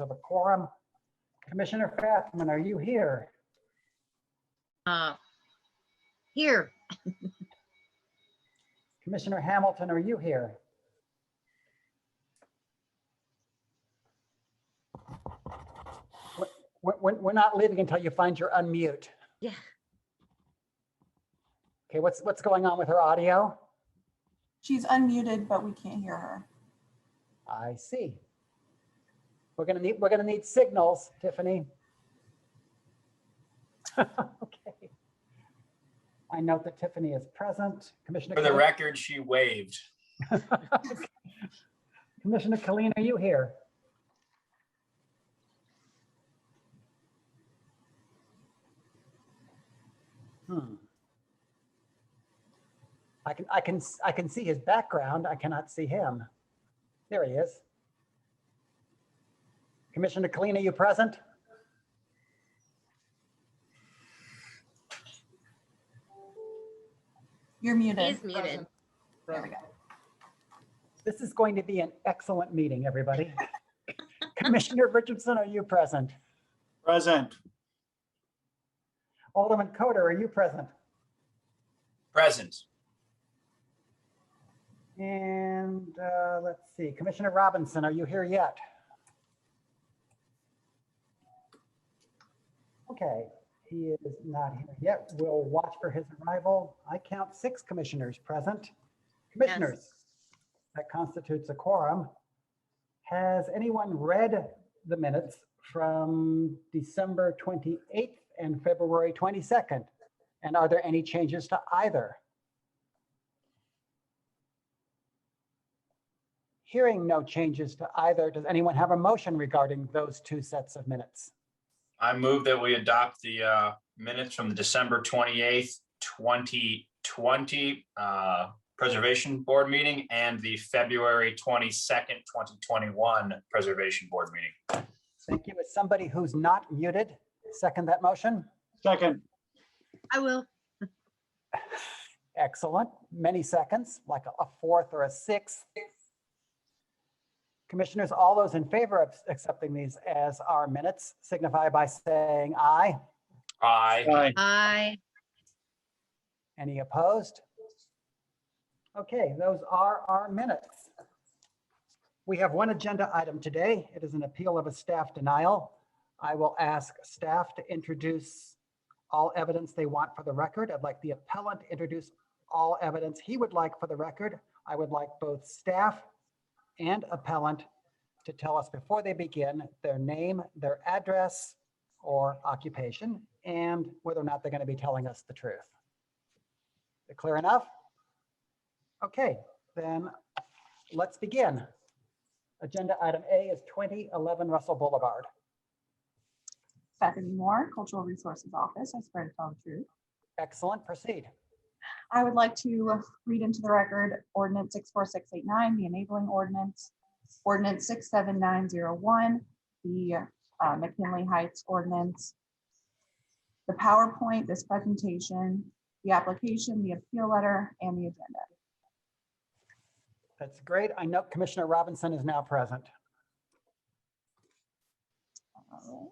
of a quorum. Commissioner Fathman, are you here? Here. Commissioner Hamilton, are you here? We're not leaving until you find your unmute. Yeah. Okay, what's going on with her audio? She's unmuted, but we can't hear her. I see. We're gonna need signals, Tiffany. Okay. I note that Tiffany is present. Commissioner. For the record, she waved. Commissioner Colleen, are you here? I can see his background. I cannot see him. There he is. Commissioner Colleen, are you present? You're muted. He's muted. There we go. This is going to be an excellent meeting, everybody. Commissioner Richardson, are you present? Present. Alderman Coder, are you present? Present. And let's see, Commissioner Robinson, are you here yet? Okay, he is not here yet. We'll watch for his arrival. I count 6 commissioners present. Commissioners, that constitutes a quorum. Has anyone read the minutes from December 28th and February 22nd? And are there any changes to either? Hearing no changes to either, does anyone have a motion regarding those 2 sets of minutes? I move that we adopt the minutes from the December 28th, 2020 Preservation Board meeting and the February 22nd, 2021 Preservation Board meeting. Thank you. Is somebody who's not muted second that motion? Second. I will. Excellent. Many seconds, like a 4th or a 6th. Commissioners, all those in favor of accepting these as our minutes signify by saying aye. Aye. Aye. Aye. Any opposed? Okay, those are our minutes. We have one agenda item today. It is an appeal of a staff denial. I will ask staff to introduce all evidence they want for the record. I'd like the appellant to introduce all evidence he would like for the record. I would like both staff and appellant to tell us before they begin their name, their address or occupation, and whether or not they're going to be telling us the truth. Is it clear enough? Okay, then let's begin. Agenda item A is 2011 Russell Boulevard. Bethany Moore, Cultural Resources Office. I swear to tell the truth. Excellent, proceed. I would like to read into the record Ordinance 64689, the enabling ordinance, Ordinance 67901, the McKinley Heights ordinance, the PowerPoint, this presentation, the application, the appeal letter, and the agenda. That's great. I know Commissioner Robinson is now present. All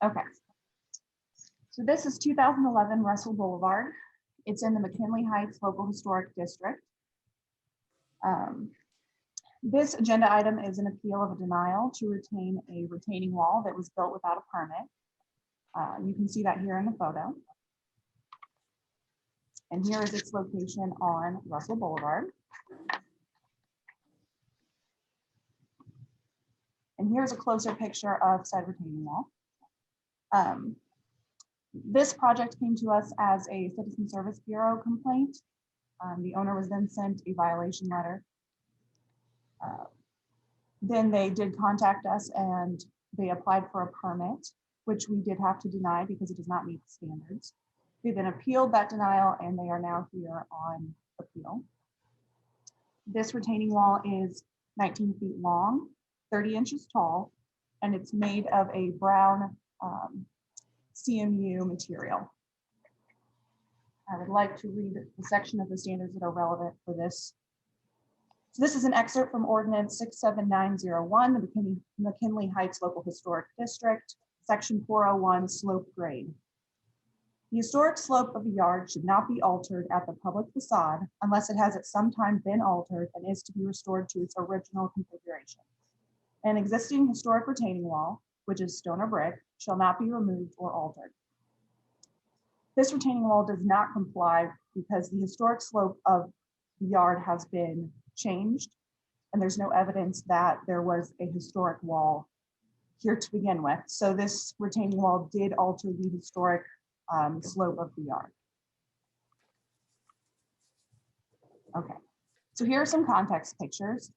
right. Okay. So this is 2011 Russell Boulevard. It's in the McKinley Heights Local Historic District. This agenda item is an appeal of a denial to retain a retaining wall that was built without a permit. You can see that here in the photo. And here is its location on Russell Boulevard. And here's a closer picture of said retaining wall. This project came to us as a Citizen Service Bureau complaint. The owner was then sent a violation letter. Then they did contact us and they applied for a permit, which we did have to deny because it does not meet the standards. They then appealed that denial and they are now here on appeal. This retaining wall is 19 feet long, 30 inches tall, and it's made of a brown CMU material. I would like to read the section of the standards that are relevant for this So this is an excerpt from Ordinance 67901, the McKinley Heights Local Historic District, Section 401, slope grade. The historic slope of a yard should not be altered at the public facade unless it has at some time been altered and is to be restored to its original configuration. An existing historic retaining wall, which is stone or brick, shall not be removed or altered. This retaining wall does not comply because the historic slope of the yard has been changed, and there's no evidence that there was a historic wall here to begin with. So this retaining wall did alter the historic slope of the yard. Okay, so here are some context pictures.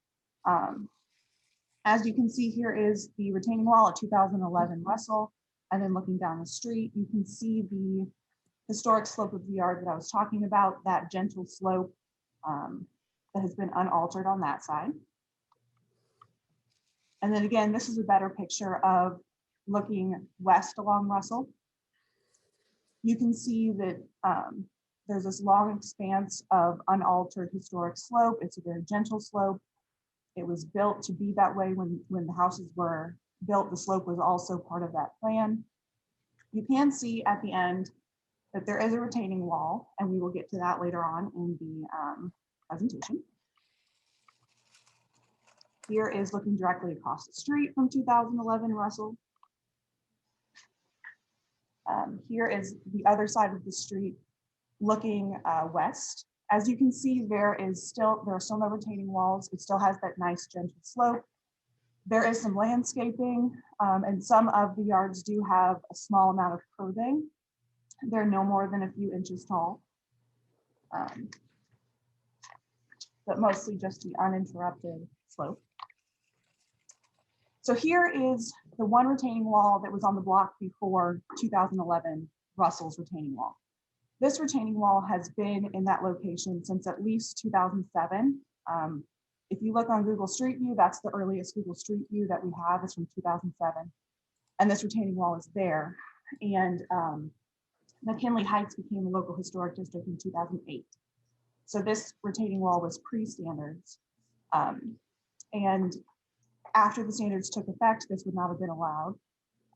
As you can see, here is the retaining wall at 2011 Russell, and then looking down the street, you can see the historic slope of the yard that I was talking about, that gentle slope that has been unaltered on that side. And then again, this is a better picture of looking west along Russell. You can see that there's this long expanse of unaltered historic slope. It's a very gentle slope. It was built to be that way when the houses were built. The slope was also part of that plan. You can see at the end that there is a retaining wall, and we will get to that later on in the presentation. Here is looking directly across the street from 2011 Russell. Here is the other side of the street looking west. As you can see, there are still no retaining walls. It still has that nice gentle slope. There is some landscaping, and some of the yards do have a small amount of curbing. They're no more than a few inches tall, but mostly just the uninterrupted slope. So here is the one retaining wall that was on the block before 2011 Russell's retaining wall. This retaining wall has been in that location since at least 2007. If you look on Google Street View, that's the earliest Google Street View that we have, is from 2007. And this retaining wall is there. And McKinley Heights became a local historic district in 2008. So this retaining wall was pre-standards. And after the standards took effect, this would not have been allowed,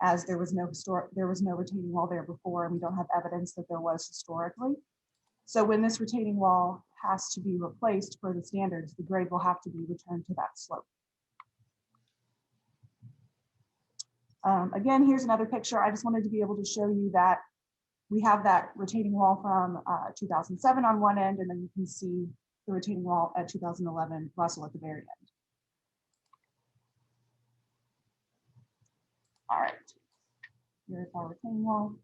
as there was no retaining wall there before, and we don't have evidence that there was historically. So when this retaining wall has to be replaced per the standards, the grade will have to be returned to that slope. Again, here's another picture. I just wanted to be able to show you that we have that retaining wall from 2007 on one end, and then you can see the retaining wall at 2011 Russell at the very end. All right, here's our retaining wall.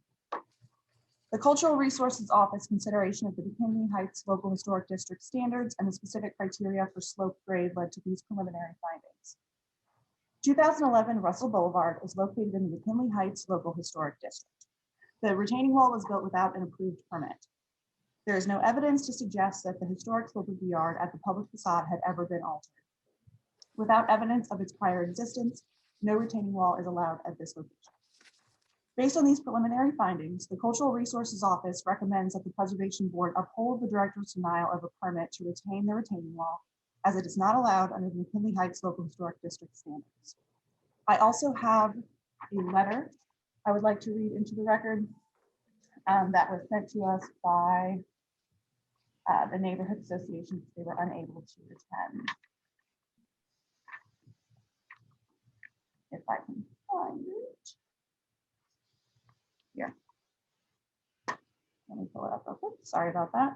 The Cultural Resources Office consideration of the McKinley Heights Local Historic District standards and the specific criteria for slope grade led to these preliminary findings. 2011 Russell Boulevard is located in the McKinley Heights Local Historic District. The retaining wall was built without an approved permit. There is no evidence to suggest that the historic slope of the yard at the public facade had ever been altered. Without evidence of its prior existence, no retaining wall is allowed at this location. Based on these preliminary findings, the Cultural Resources Office recommends that the Preservation Board uphold the director's denial of a permit to retain the retaining wall, as it is not allowed under the McKinley Heights Local Historic District standards. I also have a letter I would like to read into the record that was sent to us by the neighborhood association because they were unable to attend. If I can find it. Here. Let me pull it up real quick. Sorry about that.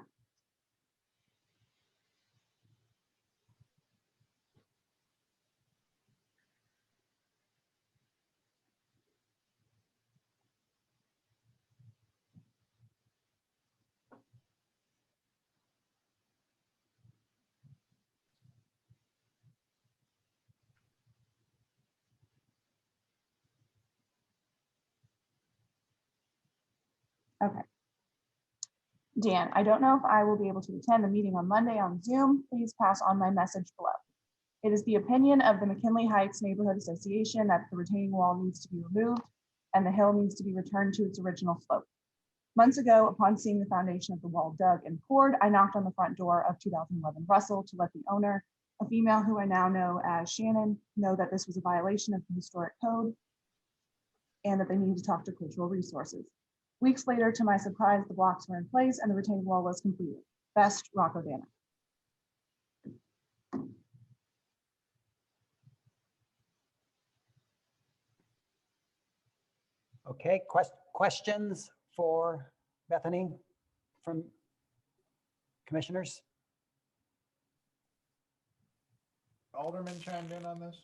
Okay. Dan, I don't know if I will be able to attend the meeting on Monday on Zoom. Please pass on my message below. It is the opinion of the McKinley Heights Neighborhood Association that the retaining wall needs to be removed and the hill needs to be returned to its original slope. Months ago, upon seeing the foundation of the wall dug and poured, I knocked on the front door of 2011 Russell to let the owner A female who I now know as Shannon know that this was a violation of the historic code and that they needed to talk to cultural resources. Weeks later, to my surprise, the blocks were in place and the retaining wall was completed. Best, Rocco Dana. Okay, questions for Bethany from commissioners? Alderman chimed in on this?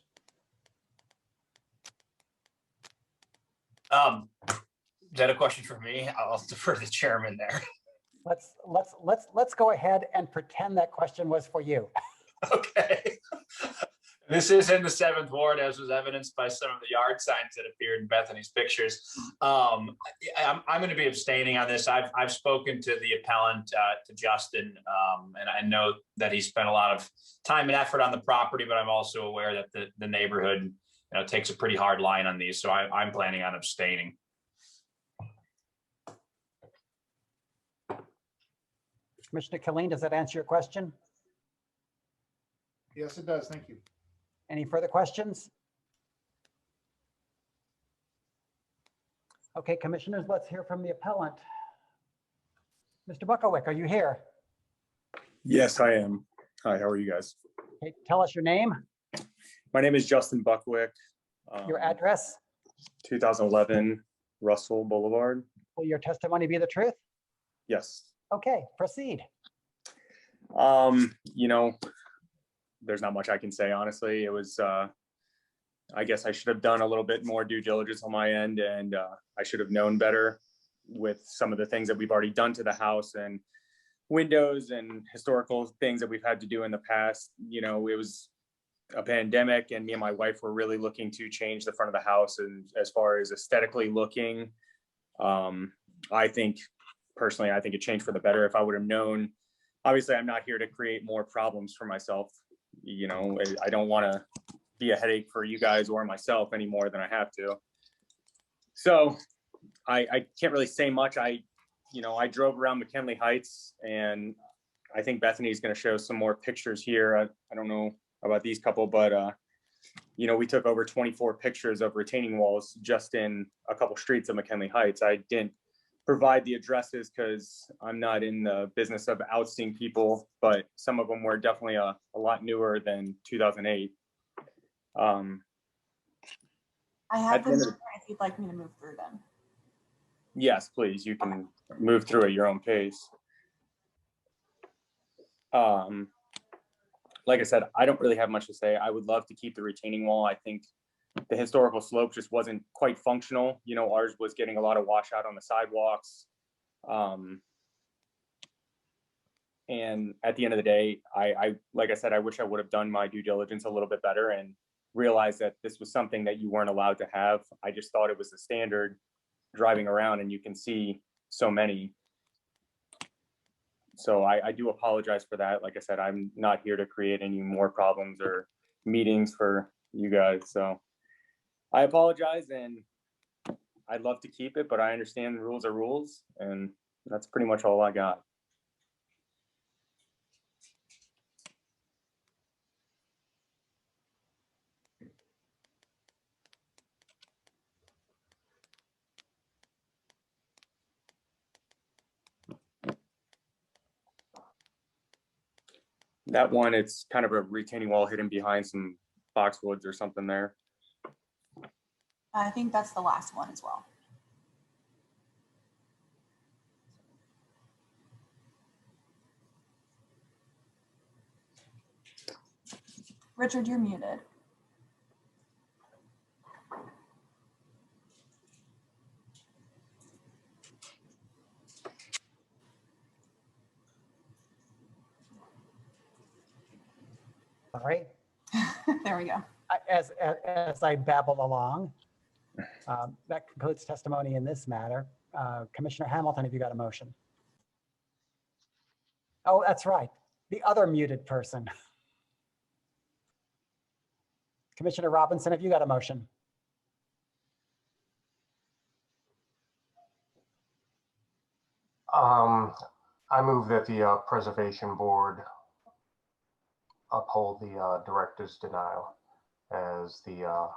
Is that a question for me? I'll defer to the chairman there. Let's go ahead and pretend that question was for you. Okay. This is in the 7th Ward, as was evidenced by some of the yard signs that appeared in Bethany's pictures. I'm going to be abstaining on this. I've spoken to the appellant, to Justin, and I know that he spent a lot of time and effort on the property, but I'm also aware that the neighborhood, takes a pretty hard line on these. So I'm planning on abstaining. Commissioner Killeen, does that answer your question? Yes, it does. Thank you. Any further questions? Okay, commissioners, let's hear from the appellant. Mr. Buckowick, are you here? Yes, I am. Hi, how are you guys? Okay, tell us your name, My name is Justin Buckwick. your address. 2011 Russell Boulevard. Will your testimony be the truth? Yes. Okay, proceed. There's not much I can say, honestly. It was, I guess I should have done a little bit more due diligence on my end, and I should have known better with some of the things that we've already done to the house and windows and historical things that we've had to do in the past. It was a pandemic, and me and my wife were really looking to change the front of the house. And as far as aesthetically looking, I think it changed for the better. If I would have known, obviously I'm not here to create more problems for myself. I don't want to be a headache for you guys or myself any more than I have to. So I can't really say much. I drove around McKinley Heights, and I think Bethany's going to show some more pictures here. I don't know about these couple, but we took over 24 pictures of retaining walls just in a couple streets of McKinley Heights. I didn't provide the addresses because I'm not in the business of ousting people, but some of them were definitely a lot newer than 2008. I have At the end this of the- if you'd like me to move through them. Yes, please. You can move through at your own pace. Like I said, I don't really have much to say. I would love to keep the retaining wall. I think the historical slope just wasn't quite functional. Ours was getting a lot of washout on the sidewalks. And at the end of the day, like I said, I wish I would have done my due diligence a little bit better and realized that this was something that you weren't allowed to have. I just thought it was the standard driving around, and you can see so many. So I do apologize for that. Like I said, I'm not here to create any more problems or meetings for you guys. So I apologize, and I'd love to keep it, but I understand the rules are rules, and that's pretty much all I got. That one, it's kind of a retaining wall hidden behind some boxwoods or something there. I think that's the last one as well. Richard, you're muted. All right. There we go. As I babble along, that concludes testimony in this matter. Commissioner Hamilton, have you got a motion? Oh, that's right. The other muted person. Commissioner Robinson, have you got a motion? I move that the Preservation Board uphold the director's denial, as the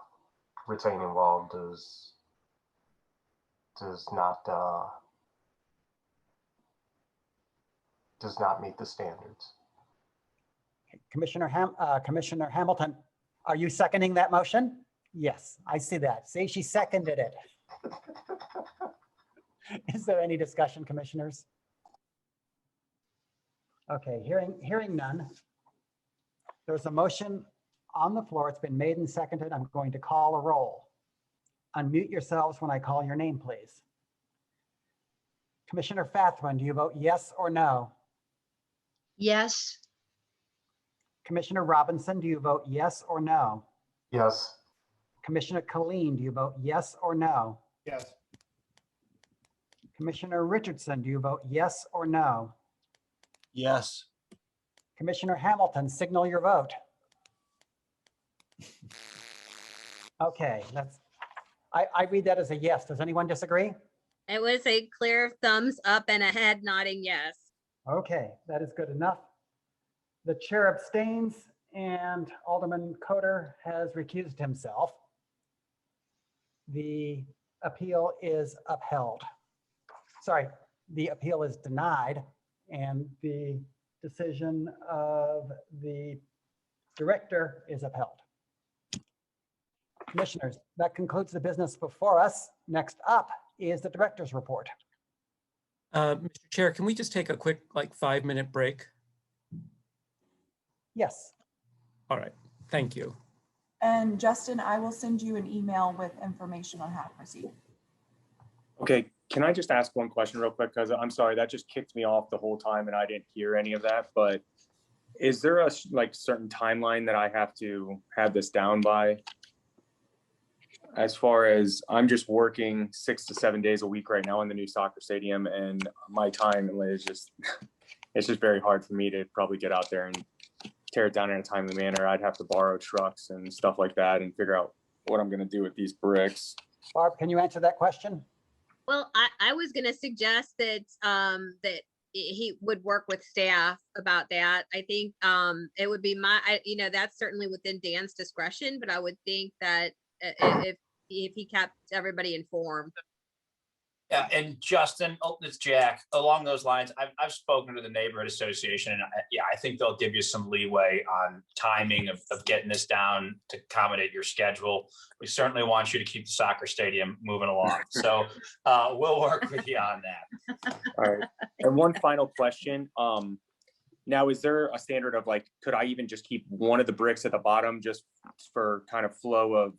retaining wall does not meet the standards. Commissioner Hamilton, are you seconding that motion? Yes, I see that. See, she seconded it. Is there any discussion, commissioners? Okay, hearing none. There's a motion on the floor. It's been made and seconded. I'm going to call a roll. Unmute yourselves when I call your name, please. Commissioner Fathman, do you vote yes or no? Yes. Commissioner Robinson, do you vote yes or no? Yes. Commissioner Colleen, do you vote yes or no? Yes. Commissioner Richardson, do you vote yes or no? Yes. Commissioner Hamilton, signal your vote. Okay, I read that as a yes. Does anyone disagree? It was a clear thumbs up and a head nodding yes. Okay, that is good enough. The chair abstains and Alderman Coder has recused himself. The appeal is upheld. Sorry, the appeal is denied and the decision of the director is upheld. Commissioners, that concludes the business before us. Next up is the director's report. Mr. Chair, can we just take a quick, 5-minute break? Yes. All right, thank you. And Justin, I will send you an email with information on how to proceed. Okay, can I just ask one question real quick? Because I'm sorry, that just kicked me off the whole time and I didn't hear any of that. But is there a certain timeline that I have to have this down by? As far as I'm just working 6 to 7 days a week right now in the new soccer stadium, and my time is just, it's just very hard for me to probably get out there and tear it down in a timely manner. I'd have to borrow trucks and stuff like that and figure out what I'm going to do with these bricks. Barb, can you answer that question? Well, I was going to suggest that that he would work with staff about that. I think it would be that's certainly within Dan's discretion, but I would think that if he kept everybody informed. Yeah, and Justin, it's Jack. Along those lines, I've spoken to the neighborhood association, and I think they'll give you some leeway on timing of getting this down to accommodate your schedule. We certainly want you to keep the soccer stadium moving along, so we'll work with you on that. All right. And one final question. Now, is there a standard of could I even just keep one of the bricks at the bottom just for kind of flow of,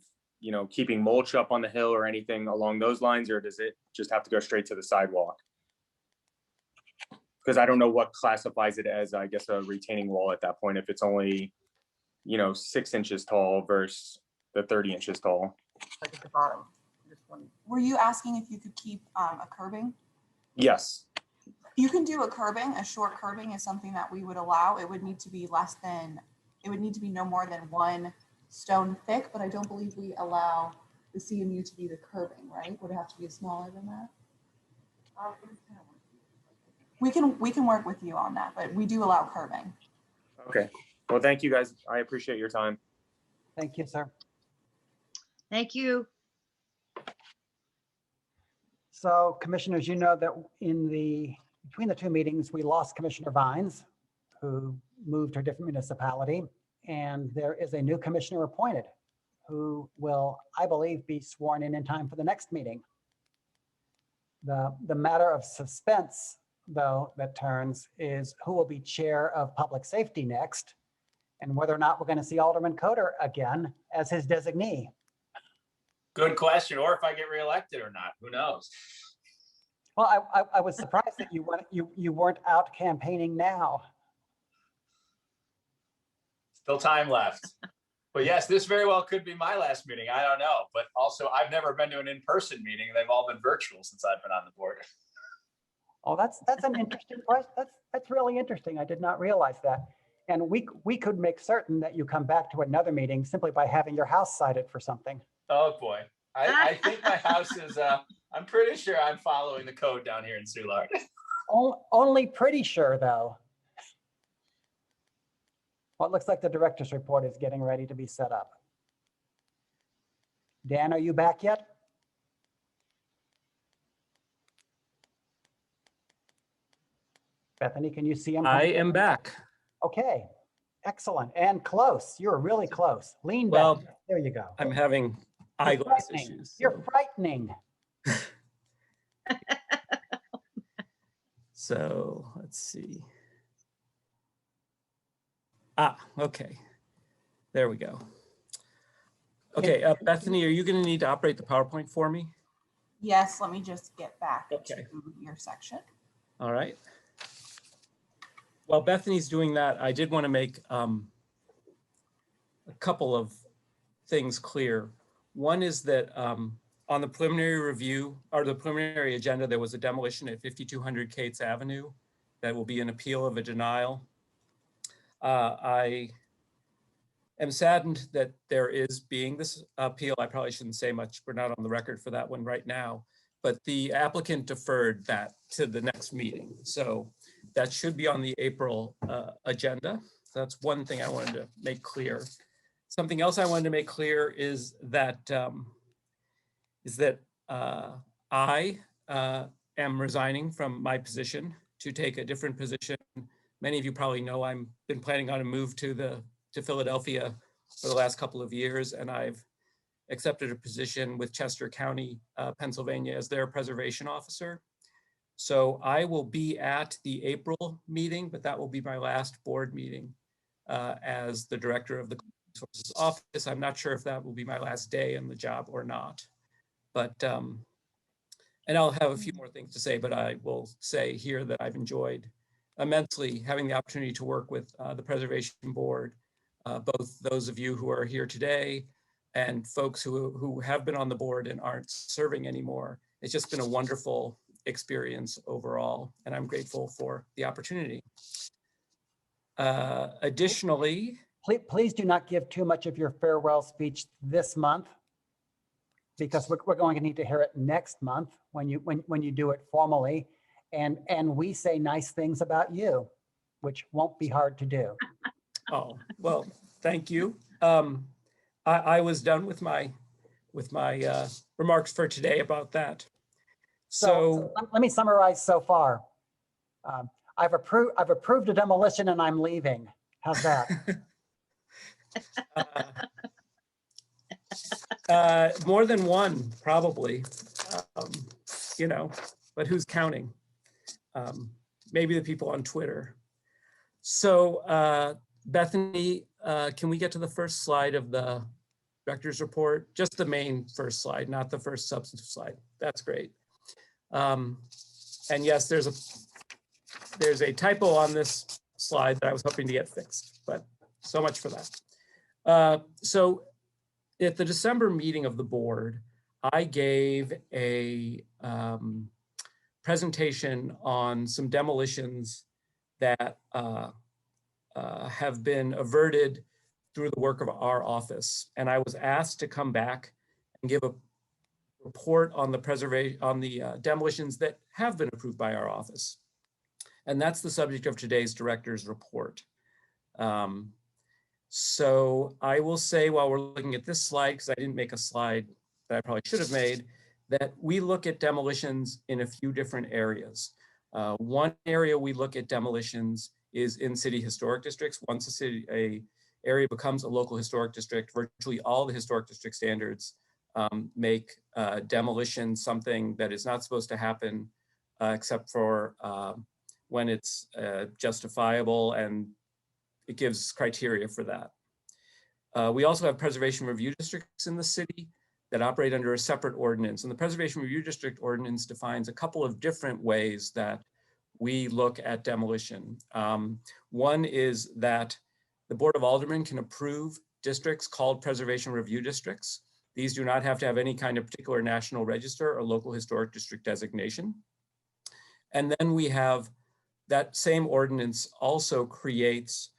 keeping mulch up on the hill or anything along those lines, or does it just have to go straight to the sidewalk? Because I don't know what classifies it as, I guess, a retaining wall at that point, if it's only, 6 inches tall versus the 30 inches tall. At the bottom. Were you asking if you could keep a curbing? Yes. You can do a curbing. A short curbing is something that we would allow. It would need to be no more than 1 stone thick, but I don't believe we allow the CMU to be the curbing, right? Would it have to be smaller than that? We can work with you on that, but we do allow curbing. Okay. Well, thank you guys. I appreciate your time. Thank you, sir. Thank you. So commissioners, you know that between the two meetings, we lost Commissioner Vines, who moved to a different municipality. And there is a new commissioner appointed who will, I believe, be sworn in time for the next meeting. The matter of suspense, though, that turns is who will be chair of public safety next and whether or not we're going to see Alderman Coder again as his designee. Good question. Or if I get reelected or not, who knows? Well, I was surprised that you weren't out campaigning now. Still time left. But yes, this very well could be my last meeting. I don't know. But also, I've never been to an in-person meeting. They've all been virtual since I've been on the board. Oh, that's an interesting question. That's really interesting. I did not realize that. And we could make certain that you come back to another meeting simply by having your house cited for something. Oh, boy. I think my house is, I'm pretty sure I'm following the code down here in Soulard. Only pretty sure, though. Well, it looks like the director's report is getting ready to be set up. Dan, are you back yet? Bethany, can you see him? I am back. Okay, excellent. And close. You're really close. Lean Well, back. There you go. I'm having You're eyeglass frightening. issues. You're frightening. So let's see. Okay. There we go. Okay, Bethany, are you going to need to operate the PowerPoint for me? Yes, let me just get back Okay. to your section. All right. While Bethany's doing that, I did want to make a couple of things clear. One is that on the preliminary review or the preliminary agenda, there was a demolition at 5200 Cates Avenue that will be an appeal of a denial. I am saddened that there is being this appeal. I probably shouldn't say much. We're not on the record for that one right now, but the applicant deferred that to the next meeting. So that should be on the April agenda. So that's one thing I wanted to make clear. Something else I wanted to make clear is that I am resigning from my position to take a different position. Many of you probably know I've been planning on a move to Philadelphia for the last couple of years, and I've accepted a position with Chester County, Pennsylvania, as their preservation officer. So I will be at the April meeting, but that will be my last board meeting as the director of the Resources Office. I'm not sure if that will be my last day in the job or not, but and I'll have a few more things to say, but I will say here that I've enjoyed immensely having the opportunity to work with the Preservation Board, both those of you who are here today and folks who have been on the board and aren't serving anymore. It's just been a wonderful experience overall, and I'm grateful for the opportunity. Additionally, Please do not give too much of your farewell speech this month, because we're going to need to hear it next month when you do it formally, and we say nice things about you, which won't be hard to do. oh, well, thank you. I was done with my remarks for today about that. So let me summarize so far. I've approved a demolition and I'm leaving. How's that? More than one, probably, but who's counting? Maybe the people on Twitter. So Bethany, can we get to the first slide of the director's report? Just the main first slide, not the first substantive slide. That's great. And yes, there's a typo on this slide that I was hoping to get fixed, but so much for that. So at the December meeting of the board, I gave a presentation on some demolitions that have been averted through the work of our office. And I was asked to come back and give a report on the demolitions that have been approved by our office. And that's the subject of today's director's report. So I will say, while we're looking at this slide, because I didn't make a slide that I probably should have made, that we look at demolitions in a few different areas. One area we look at demolitions is in city historic districts. Once a area becomes a local historic district, virtually all the historic district standards make demolition something that is not supposed to happen except for when it's justifiable, and it gives criteria for that. We also have preservation review districts in the city that operate under a separate ordinance. And the preservation review district ordinance defines a couple of different ways that we look at demolition. One is that the Board of Aldermen can approve districts called preservation review districts. These do not have to have any kind of particular national register or local historic district designation. And then we have that same ordinance also creates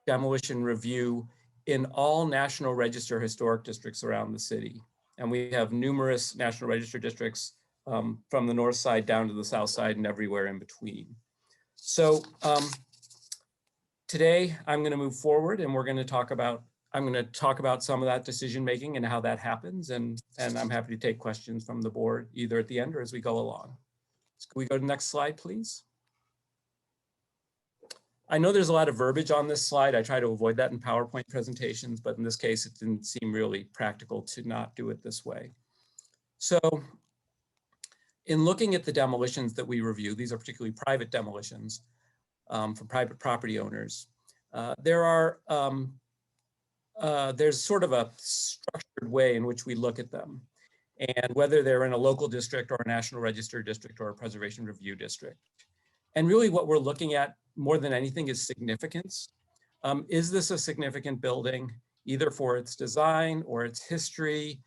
demolition review in all National Register historic districts around the city. And we have numerous National Register districts from the north side down to the south side and everywhere in between. So today I'm going to move forward and I'm going to talk about some of that decision making and how that happens. And I'm happy to take questions from the board either at the end or as we go along. So can we go to the next slide, please? I know there's a lot of verbiage on this slide. I try to avoid that in PowerPoint presentations, but in this case, it didn't seem really practical to not do it this way. So in looking at the demolitions that we review, these are particularly private demolitions from private property owners. There's sort of a structured way in which we look at them, and whether they're in a local district or a National Register district or a Preservation Review district. And really what we're looking at more than anything is significance. Is this a significant building, either for its design or its history,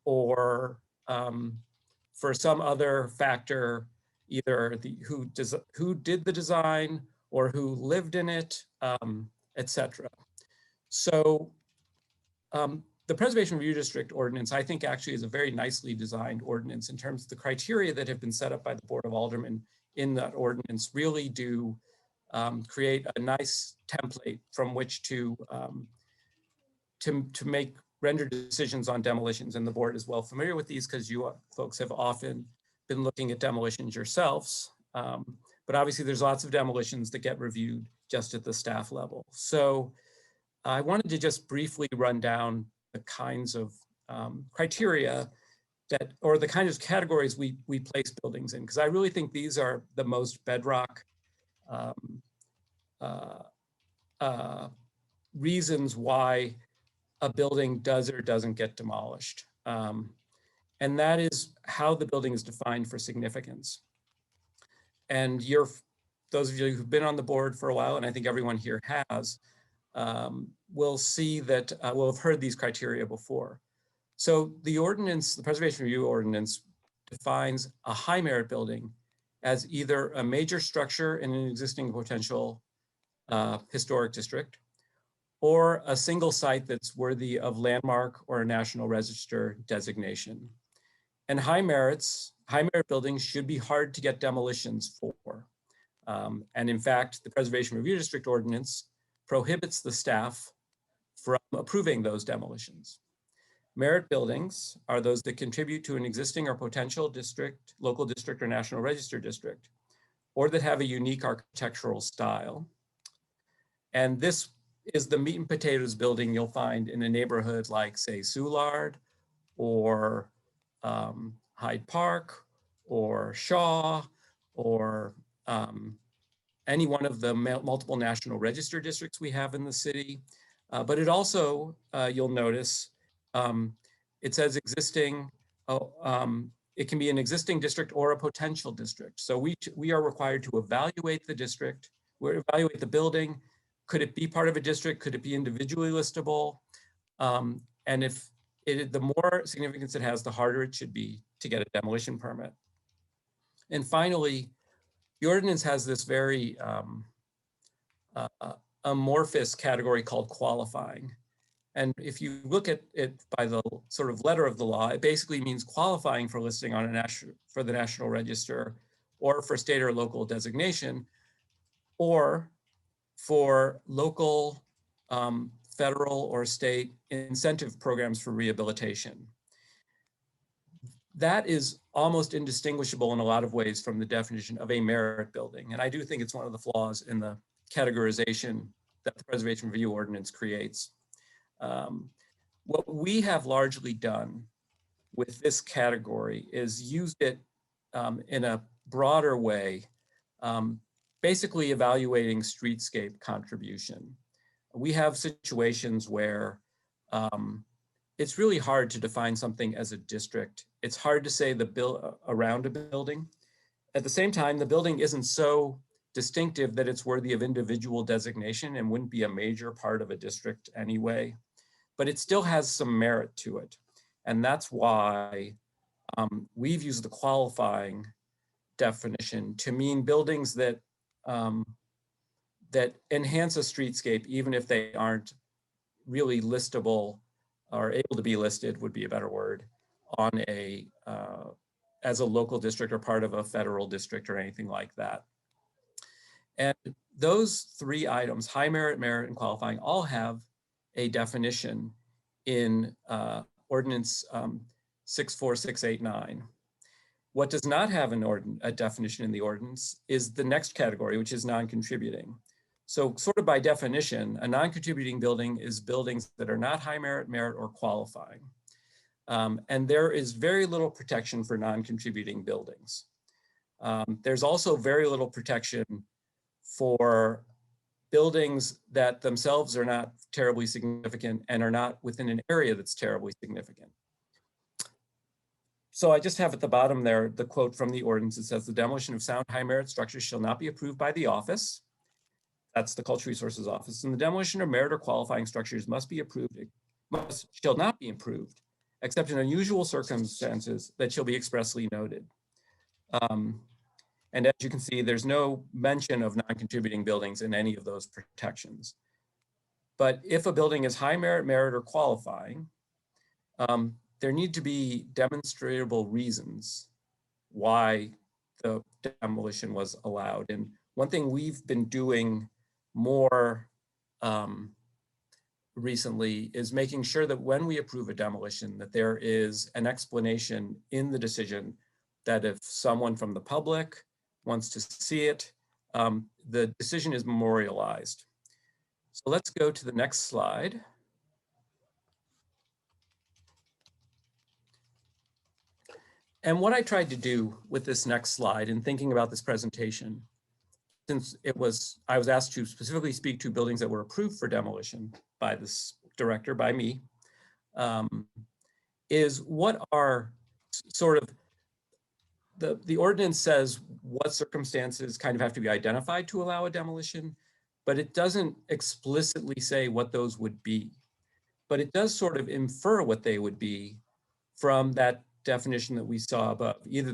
or for some other factor, either who did the design or who lived in it, etc. So the Preservation Review District ordinance, I think, actually is a very nicely designed ordinance in terms of the criteria that have been set up by the Board of Aldermen in that ordinance really do create a nice template from which to make render decisions on demolitions. And the board is well familiar with these because you folks have often been looking at demolitions yourselves. But obviously there's lots of demolitions that get reviewed just at the staff level. So I wanted to just briefly run down the kinds of criteria that, or the kinds of categories we place buildings in, because I really think these are the most bedrock reasons why a building does or doesn't get demolished. And that is how the building is defined for significance. And those of you who've been on the board for a while, and I think everyone here has, will see that, will have heard these criteria before. So the ordinance, the Preservation Review Ordinance, defines a high merit building as either a major structure in an existing potential historic district, or a single site that's worthy of landmark or a National Register designation. And high merit buildings should be hard to get demolitions for. And in fact, the Preservation Review District Ordinance prohibits the staff from approving those demolitions. Merit buildings are those that contribute to an existing or potential district, local district, or National Register district, or that have a unique architectural style. And this is the meat and potatoes building you'll find in a neighborhood like, say, Soulard, or Hyde Park, or Shaw, or any one of the multiple National Register districts we have in the city. But it also, you'll notice, it says existing, it can be an existing district or a potential district. So we are required to evaluate the district, evaluate the building. Could it be part of a district? Could it be individually listable? And if the more significance it has, the harder it should be to get a demolition permit. And finally, the ordinance has this very amorphous category called qualifying. And if you look at it by the sort of letter of the law, it basically means qualifying for listing on for the National Register, or for state or local designation, or for local, federal, or state incentive programs for rehabilitation. That is almost indistinguishable in a lot of ways from the definition of a merit building. And I do think it's one of the flaws in the categorization that the Preservation Review Ordinance creates. What we have largely done with this category is used it in a broader way, basically evaluating streetscape contribution. We have situations where it's really hard to define something as a district. It's hard to say around a building. At the same time, the building isn't so distinctive that it's worthy of individual designation and wouldn't be a major part of a district anyway, but it still has some merit to it. And that's why we've used the qualifying definition to mean buildings that that enhance a streetscape, even if they aren't really listable or able to be listed, would be a better word, on as a local district or part of a federal district or anything like that. And those three items, high merit, merit, and qualifying, all have a definition in Ordinance 64689. What does not have a definition in the ordinance is the next category, which is non-contributing. So sort of by definition, a non-contributing building is buildings that are not high merit, merit, or qualifying. And there is very little protection for non-contributing buildings. There's also very little protection for buildings that themselves are not terribly significant and are not within an area that's terribly significant. So I just have at the bottom there the quote from the ordinance. It says the demolition of sound high merit structures shall not be approved by the office. That's the Cultural Resources Office. And the demolition of merit or qualifying structures shall not be approved, except in unusual circumstances that shall be expressly noted. And as you can see, there's no mention of non-contributing buildings in any of those protections. But if a building is high merit, merit, or qualifying, there need to be demonstrable reasons why the demolition was allowed. And one thing we've been doing more recently is making sure that when we approve a demolition, that there is an explanation in the decision that if someone from the public wants to see it, the decision is memorialized. So let's go to the next slide. And what I tried to do with this next slide in thinking about this presentation, since I was asked to specifically speak to buildings that were approved for demolition by this director, by me, is what are sort of, the ordinance says what circumstances kind of have to be identified to allow a demolition, but it doesn't explicitly say what those would be. But it does sort of infer what they would be from that definition that we saw above. Either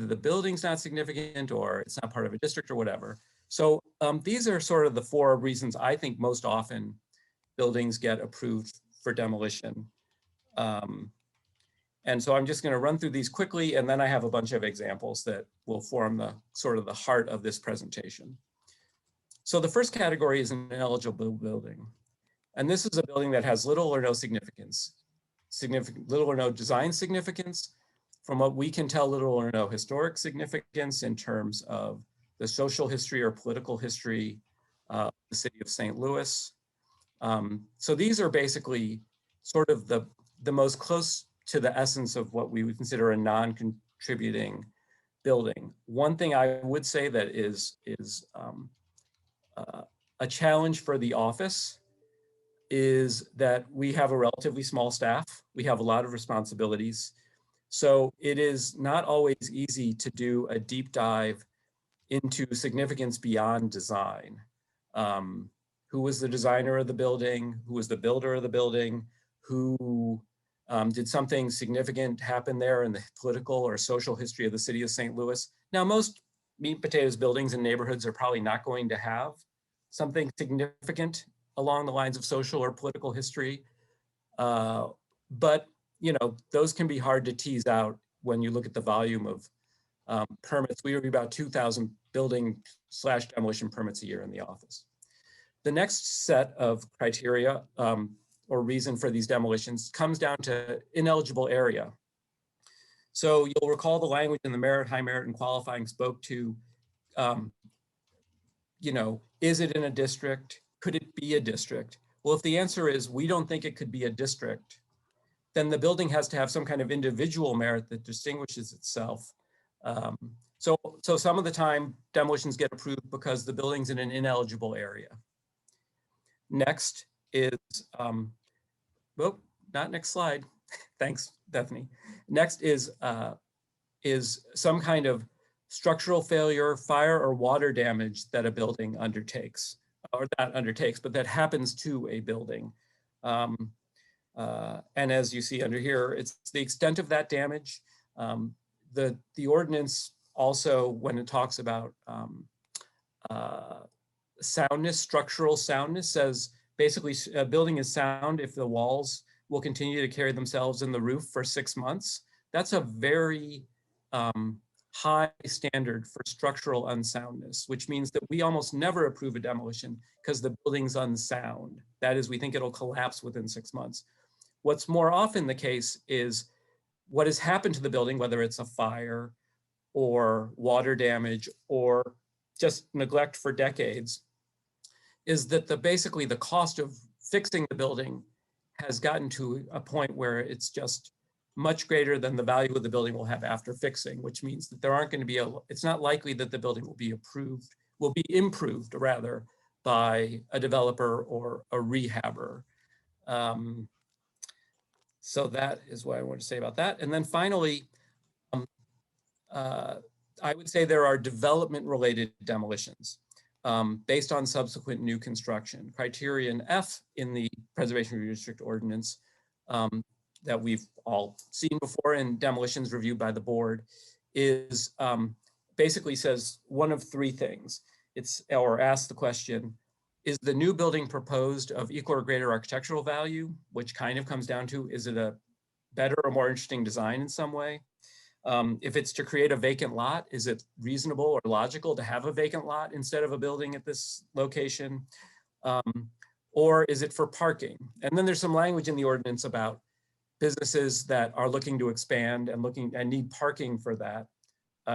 the building's not significant, or it's not part of a district, or whatever. So these are sort of the four reasons I think most often buildings get approved for demolition. And so I'm just going to run through these quickly, and then I have a bunch of examples that will form the sort of the heart of this presentation. So the first category is an ineligible building. And this is a building that has little or no significance, little or no design significance. From what we can tell, little or no historic significance in terms of the social history or political history of the city of St. Louis. So these are basically sort of the most close to the essence of what we would consider a non-contributing building. One thing I would say that is a challenge for the office is that we have a relatively small staff. We have a lot of responsibilities. So it is not always easy to do a deep dive into significance beyond design. Who was the designer of the building? Who was the builder of the building? Who did something significant happen there in the political or social history of the city of St. Louis? Now, most meat and potatoes buildings and neighborhoods are probably not going to have something significant along the lines of social or political history. But you know, those can be hard to tease out when you look at the volume of permits. We have about 2,000 building/demolition permits a year in the office. The next set of criteria or reason for these demolitions comes down to ineligible area. So you'll recall the language in the merit, high merit, and qualifying spoke to, you know, is it in a district? Could it be a district? Well, if the answer is we don't think it could be a district, then the building has to have some kind of individual merit that distinguishes itself. So some of the time demolitions get approved because the building's in an ineligible area. Next is, well, not next slide. Thanks, Bethany. Next is some kind of structural failure, fire or water damage that a building undertakes, or not undertakes, but that happens to a building. And as you see under here, it's the extent of that damage. The ordinance also, when it talks about soundness, structural soundness, says basically a building is sound if the walls will continue to carry themselves in the roof for 6 months. That's a very high standard for structural unsoundness, which means that we almost never approve a demolition because the building's unsound. That is, we think it'll collapse within 6 months. What's more often the case is what has happened to the building, whether it's a fire or water damage or just neglect for decades, is that basically the cost of fixing the building has gotten to a point where it's just much greater than the value of the building will have after fixing, which means that there aren't going to be it's not likely that the building will be improved rather by a developer or a rehabber. So that is what I want to say about that. And then finally, I would say there are development-related demolitions based on subsequent new construction. Criterion F in the Preservation Review District Ordinance that we've all seen before in demolitions reviewed by the board is basically says one of three things. Or asks the question, is the new building proposed of equal or greater architectural value, which kind of comes down to, is it a better or more interesting design in some way? If it's to create a vacant lot, is it reasonable or logical to have a vacant lot instead of a building at this location? Or is it for parking? And then there's some language in the ordinance about businesses that are looking to expand and need parking for that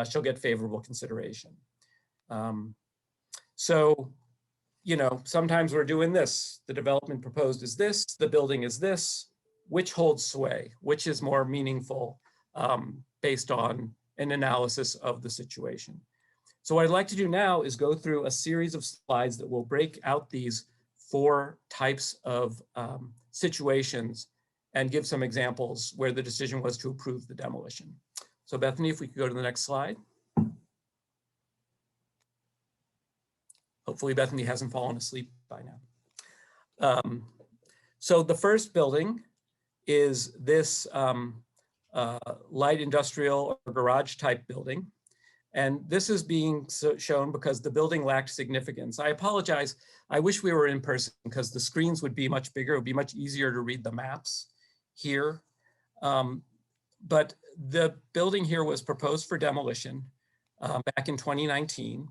shall get favorable consideration. So, you know, sometimes we're doing this. The development proposed is this, the building is this. Which holds sway? Which is more meaningful based on an analysis of the situation? So what I'd like to do now is go through a series of slides that will break out these four types of situations and give some examples where the decision was to approve the demolition. So Bethany, if we could go to the next slide. Hopefully Bethany hasn't fallen asleep by now. So the first building is this light industrial or garage type building. And this is being shown because the building lacked significance. I apologize. I wish we were in person because the screens would be much bigger. It would be much easier to read the maps here. But the building here was proposed for demolition back in 2019.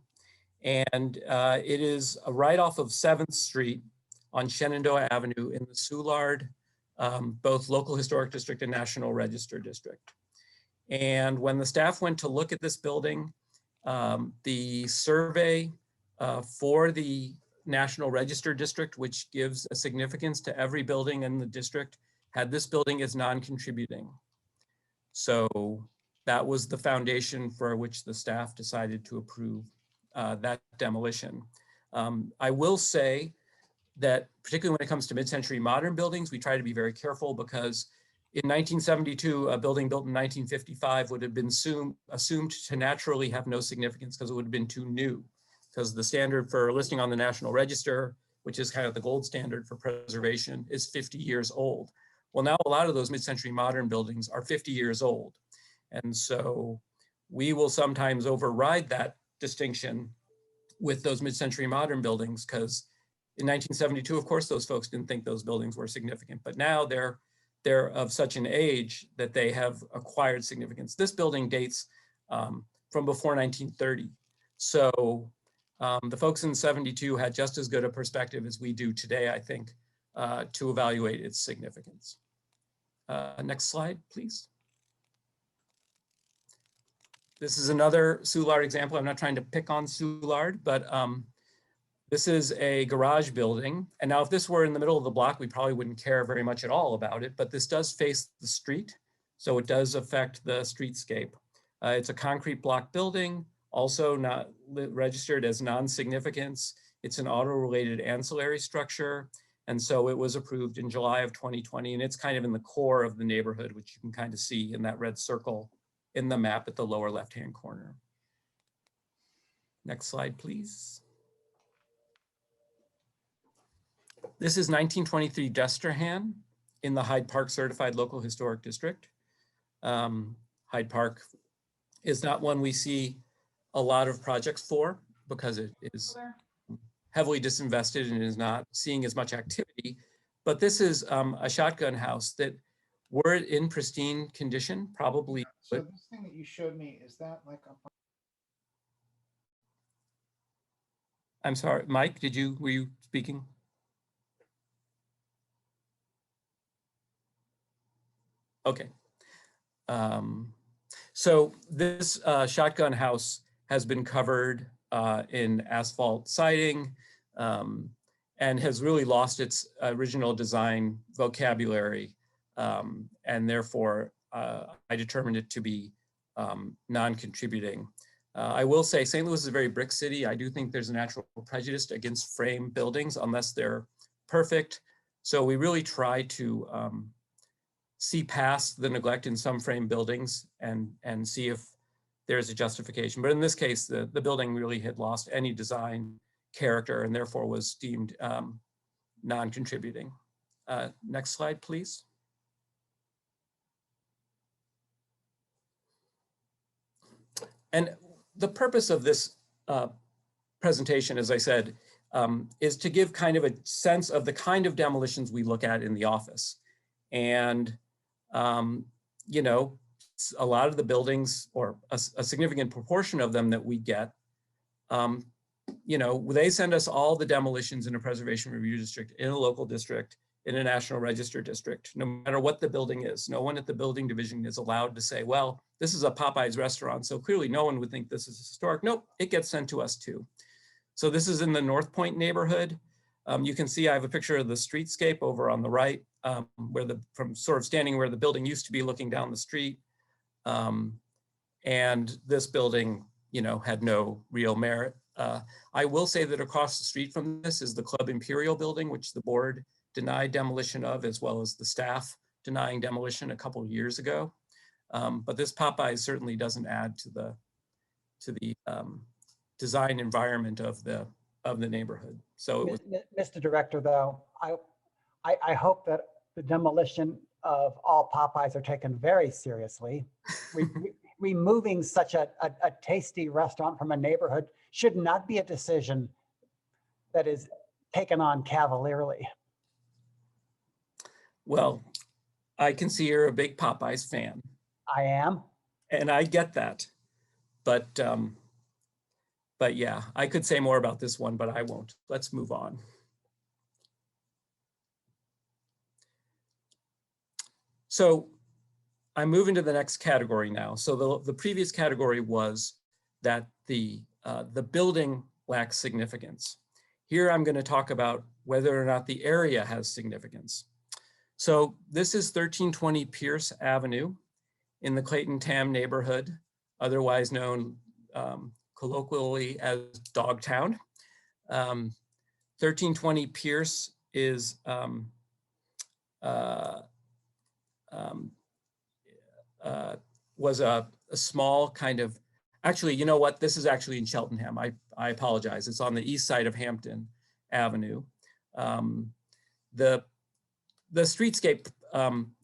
And it is right off of 7th Street on Shenandoah Avenue in the Soulard, both local historic district and National Register district. And when the staff went to look at this building, the survey for the National Register district, which gives a significance to every building in the district, had this building as non-contributing. So that was the foundation for which the staff decided to approve that demolition. I will say that particularly when it comes to mid-century modern buildings, we try to be very careful because in 1972, a building built in 1955 would have been assumed to naturally have no significance because it would have been too new, because the standard for listing on the National Register, which is kind of the gold standard for preservation, is 50 years old. Well, now a lot of those mid-century modern buildings are 50 years old. And so we will sometimes override that distinction with those mid-century modern buildings, because in 1972, of course, those folks didn't think those buildings were significant, but now they're of such an age that they have acquired significance. This building dates from before 1930. So the folks in 72 had just as good a perspective as we do today, I think, to evaluate its significance. Next slide, please. This is another Soulard example. I'm not trying to pick on Soulard, but this is a garage building. And now if this were in the middle of the block, we probably wouldn't care very much at all about it, but this does face the street. So it does affect the streetscape. It's a concrete block building, also not registered as non-significance. It's an auto-related ancillary structure. And so it was approved in July of 2020, and it's kind of in the core of the neighborhood, which you can kind of see in that red circle in the map at the lower left-hand corner. Next slide, please. This is 1923 Destrehan in the Hyde Park Certified Local Historic District. Hyde Park is not one we see a lot of projects for because it is heavily disinvested and is not seeing as much activity. But this is a shotgun house that Were it in pristine condition, probably So would. this thing that you showed me, is that like a? I'm sorry, Mike, were you speaking? Okay. So this shotgun house has been covered in asphalt siding and has really lost its original design vocabulary. And therefore, I determined it to be non-contributing. I will say St. Louis is a very brick city. I do think there's a natural prejudice against frame buildings unless they're perfect. So we really try to see past the neglect in some frame buildings and see if there's a justification. But in this case, the building really had lost any design character and therefore was deemed non-contributing. Next slide, please. And the purpose of this presentation, as I said, is to give kind of a sense of the kind of demolitions we look at in the office. And, you know, a lot of the buildings, or a significant proportion of them that we get, you know, they send us all the demolitions in a preservation review district, in a local district, in a National Register district, no matter what the building is. No one at the building division is allowed to say, well, this is a Popeyes restaurant, so clearly no one would think this is historic. Nope, it gets sent to us too. So this is in the North Point neighborhood. You can see I have a picture of the streetscape over on the right, where from sort of standing where the building used to be looking down the street. And this building, you know, had no real merit. I will say that across the street from this is the Club Imperial building, which the board denied demolition of, as well as the staff denying demolition a couple of years ago. But this Popeyes certainly doesn't add to the design environment of the neighborhood. So it was, Mr. Director, though, I hope that the demolition of all Popeyes are taken very seriously. Removing such a tasty restaurant from a neighborhood should not be a decision that is taken on cavalierly. well, I can see you're a big Popeyes fan, I am. and I get that. But yeah, I could say more about this one, but I won't. Let's move on. So I'm moving to the next category now. So the previous category was that the building lacks significance. Here I'm going to talk about whether or not the area has significance. So this is 1320 Pierce Avenue in the Clayton Tam neighborhood, otherwise known colloquially as Dogtown. 1320 Pierce is was a small kind of, actually, you know what? This is actually in Cheltenham. I apologize. It's on the east side of Hampton Avenue. The streetscape,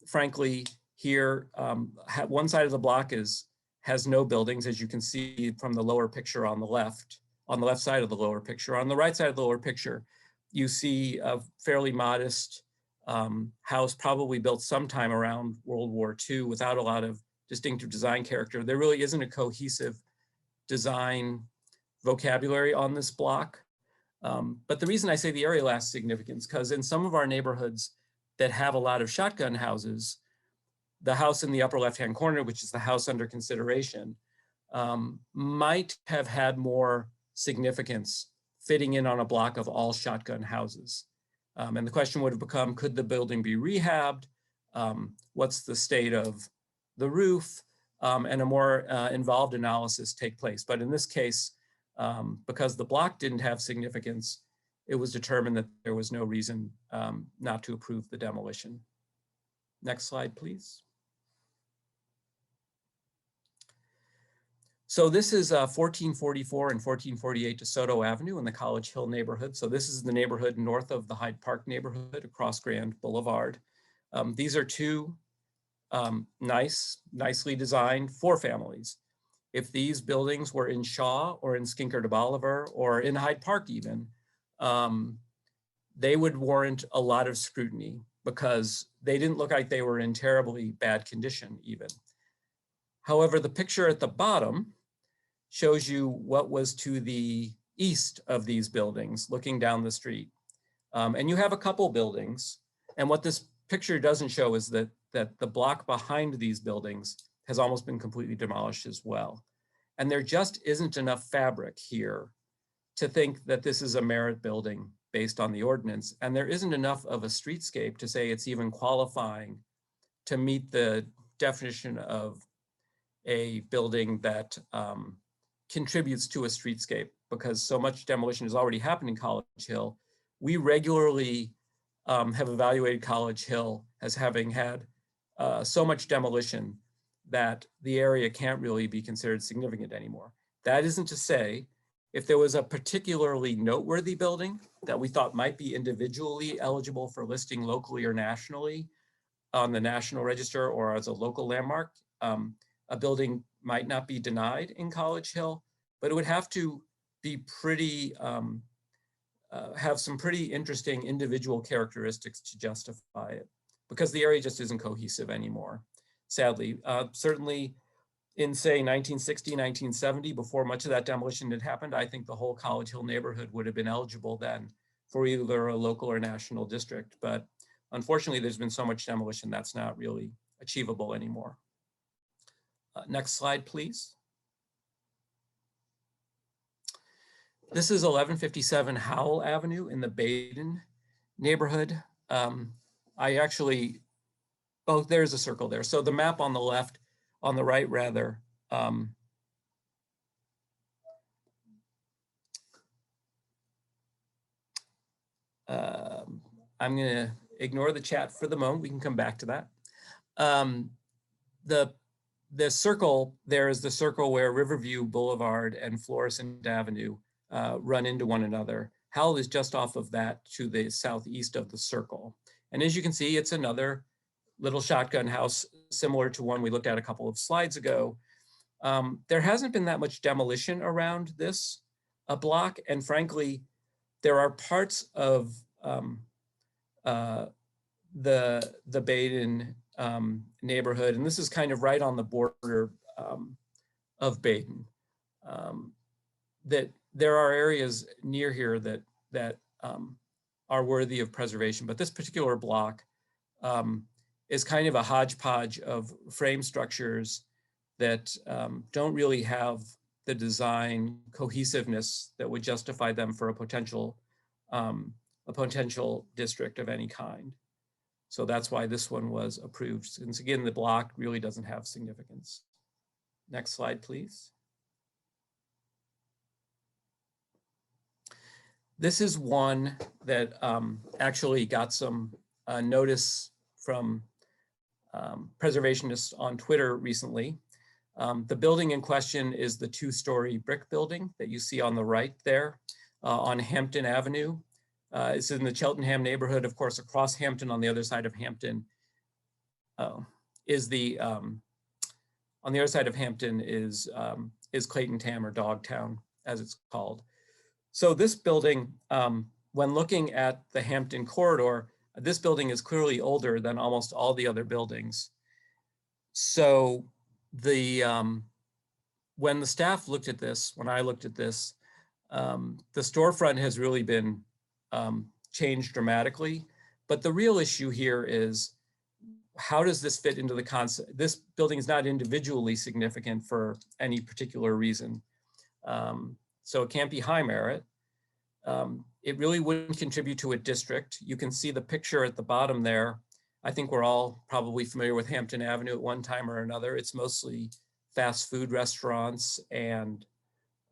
frankly, here, one side of the block has no buildings, as you can see from the lower picture on the left side of the lower picture. On the right side of the lower picture, you see a fairly modest house, probably built sometime around World War II without a lot of distinctive design character. There really isn't a cohesive design vocabulary on this block. But the reason I say the area lacks significance, because in some of our neighborhoods that have a lot of shotgun houses, the house in the upper left-hand corner, which is the house under consideration, might have had more significance fitting in on a block of all shotgun houses. And the question would have become, could the building be rehabbed? What's the state of the roof? And a more involved analysis take place. But in this case, because the block didn't have significance, it was determined that there was no reason not to approve the demolition. Next slide, please. So this is 1444 and 1448 DeSoto Avenue in the College Hill neighborhood. So this is the neighborhood north of the Hyde Park neighborhood across Grand Boulevard. These are two nicely designed 4 families. If these buildings were in Shaw or in Skinker de Bolivar or in Hyde Park even, they would warrant a lot of scrutiny. because they didn't look like they were in terribly bad condition even. However, the picture at the bottom shows you what was to the east of these buildings looking down the street. And you have a couple buildings. And what this picture doesn't show is that the block behind these buildings has almost been completely demolished as well. And there just isn't enough fabric here to think that this is a merit building based on the ordinance. And there isn't enough of a streetscape to say it's even qualifying to meet the definition of a building that contributes to a streetscape, because so much demolition has already happened in College Hill. We regularly have evaluated College Hill as having had so much demolition that the area can't really be considered significant anymore. That isn't to say if there was a particularly noteworthy building that we thought might be individually eligible for listing locally or nationally on the National Register or as a local landmark, a building might not be denied in College Hill, but it would have to be pretty, have some pretty interesting individual characteristics to justify it, because the area just isn't cohesive anymore, sadly. Certainly in, say, 1960, 1970, before much of that demolition had happened, I think the whole College Hill neighborhood would have been eligible then for either a local or national district. But unfortunately, there's been so much demolition that's not really achievable anymore. Next slide, please. This is 1157 Howell Avenue in the Baden neighborhood. I actually, oh, there's a circle there. So the map on the left, on the right rather, I'm gonna ignore the chat for the moment. We can come back to that. The circle there is the circle where Riverview Boulevard and Florissant Avenue run into one another. Howell is just off of that to the southeast of the circle. And as you can see, it's another little shotgun house similar to one we looked at a couple of slides ago. There hasn't been that much demolition around this block. And frankly, there are parts of the Baden neighborhood, and this is kind of right on the border of Baden, that there are areas near here that are worthy of preservation. But this particular block is kind of a hodgepodge of frame structures that don't really have the design cohesiveness that would justify them for a potential district of any kind. So that's why this one was approved, since again, the block really doesn't have significance. Next slide, please. This is one that actually got some notice from preservationists on Twitter recently. The building in question is the two-story brick building that you see on the right there on Hampton Avenue. It's in the Cheltenham neighborhood, of course. Across Hampton on the other side of Hampton is on the other side of Hampton is Clayton Tam, or Dogtown, as it's called. So this building, when looking at the Hampton corridor, this building is clearly older than almost all the other buildings. So when the staff looked at this, when I looked at this, the storefront has really been changed dramatically. But the real issue here is, how does this fit into the concept? This building is not individually significant for any particular reason. So it can't be high merit. It really wouldn't contribute to a district. You can see the picture at the bottom there. I think we're all probably familiar with Hampton Avenue at one time or another. It's mostly fast food restaurants and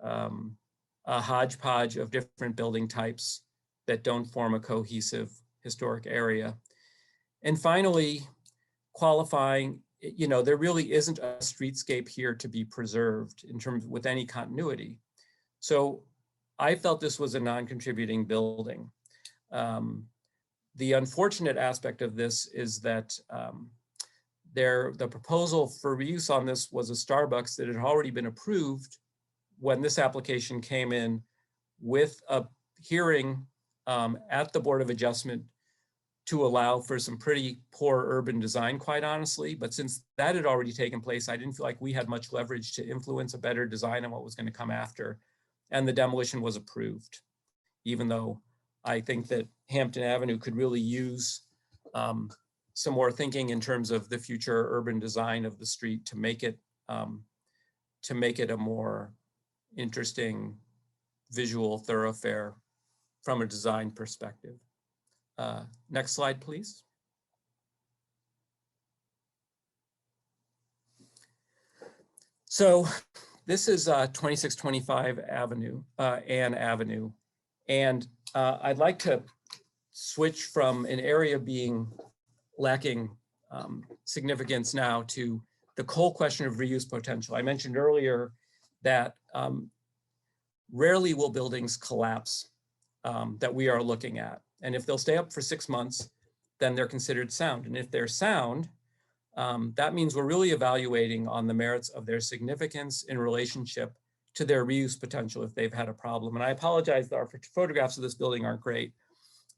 a hodgepodge of different building types that don't form a cohesive historic area. And finally, qualifying, there really isn't a streetscape here to be preserved in terms with any continuity. So I felt this was a non-contributing building. The unfortunate aspect of this is that the proposal for reuse on this was a Starbucks that had already been approved when this application came in, with a hearing at the Board of Adjustment to allow for some pretty poor urban design, quite honestly. But since that had already taken place, I didn't feel like we had much leverage to influence a better design on what was going to come after. And the demolition was approved, even though I think that Hampton Avenue could really use some more thinking in terms of the future urban design of the street to make it a more interesting visual thoroughfare from a design perspective. Next slide, please. So this is 2625 Avenue, Ann Avenue. And I'd like to switch from an area being lacking significance now to the whole question of reuse potential. I mentioned earlier that rarely will buildings collapse that we are looking at. And if they'll stay up for 6 months, then they're considered sound. And if they're sound, that means we're really evaluating on the merits of their significance in relationship to their reuse potential if they've had a problem. And I apologize that our photographs of this building aren't great.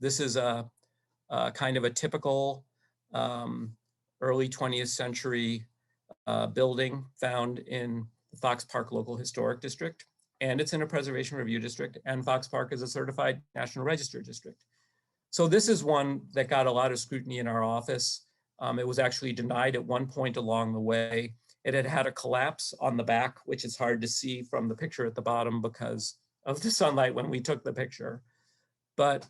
This is a kind of a typical early 20th century building found in the Fox Park Local Historic District. And it's in a preservation review district, and Fox Park is a certified National Register district. So this is one that got a lot of scrutiny in our office. It was actually denied at one point along the way. It had had a collapse on the back, which is hard to see from the picture at the bottom because of the sunlight when we took the picture. But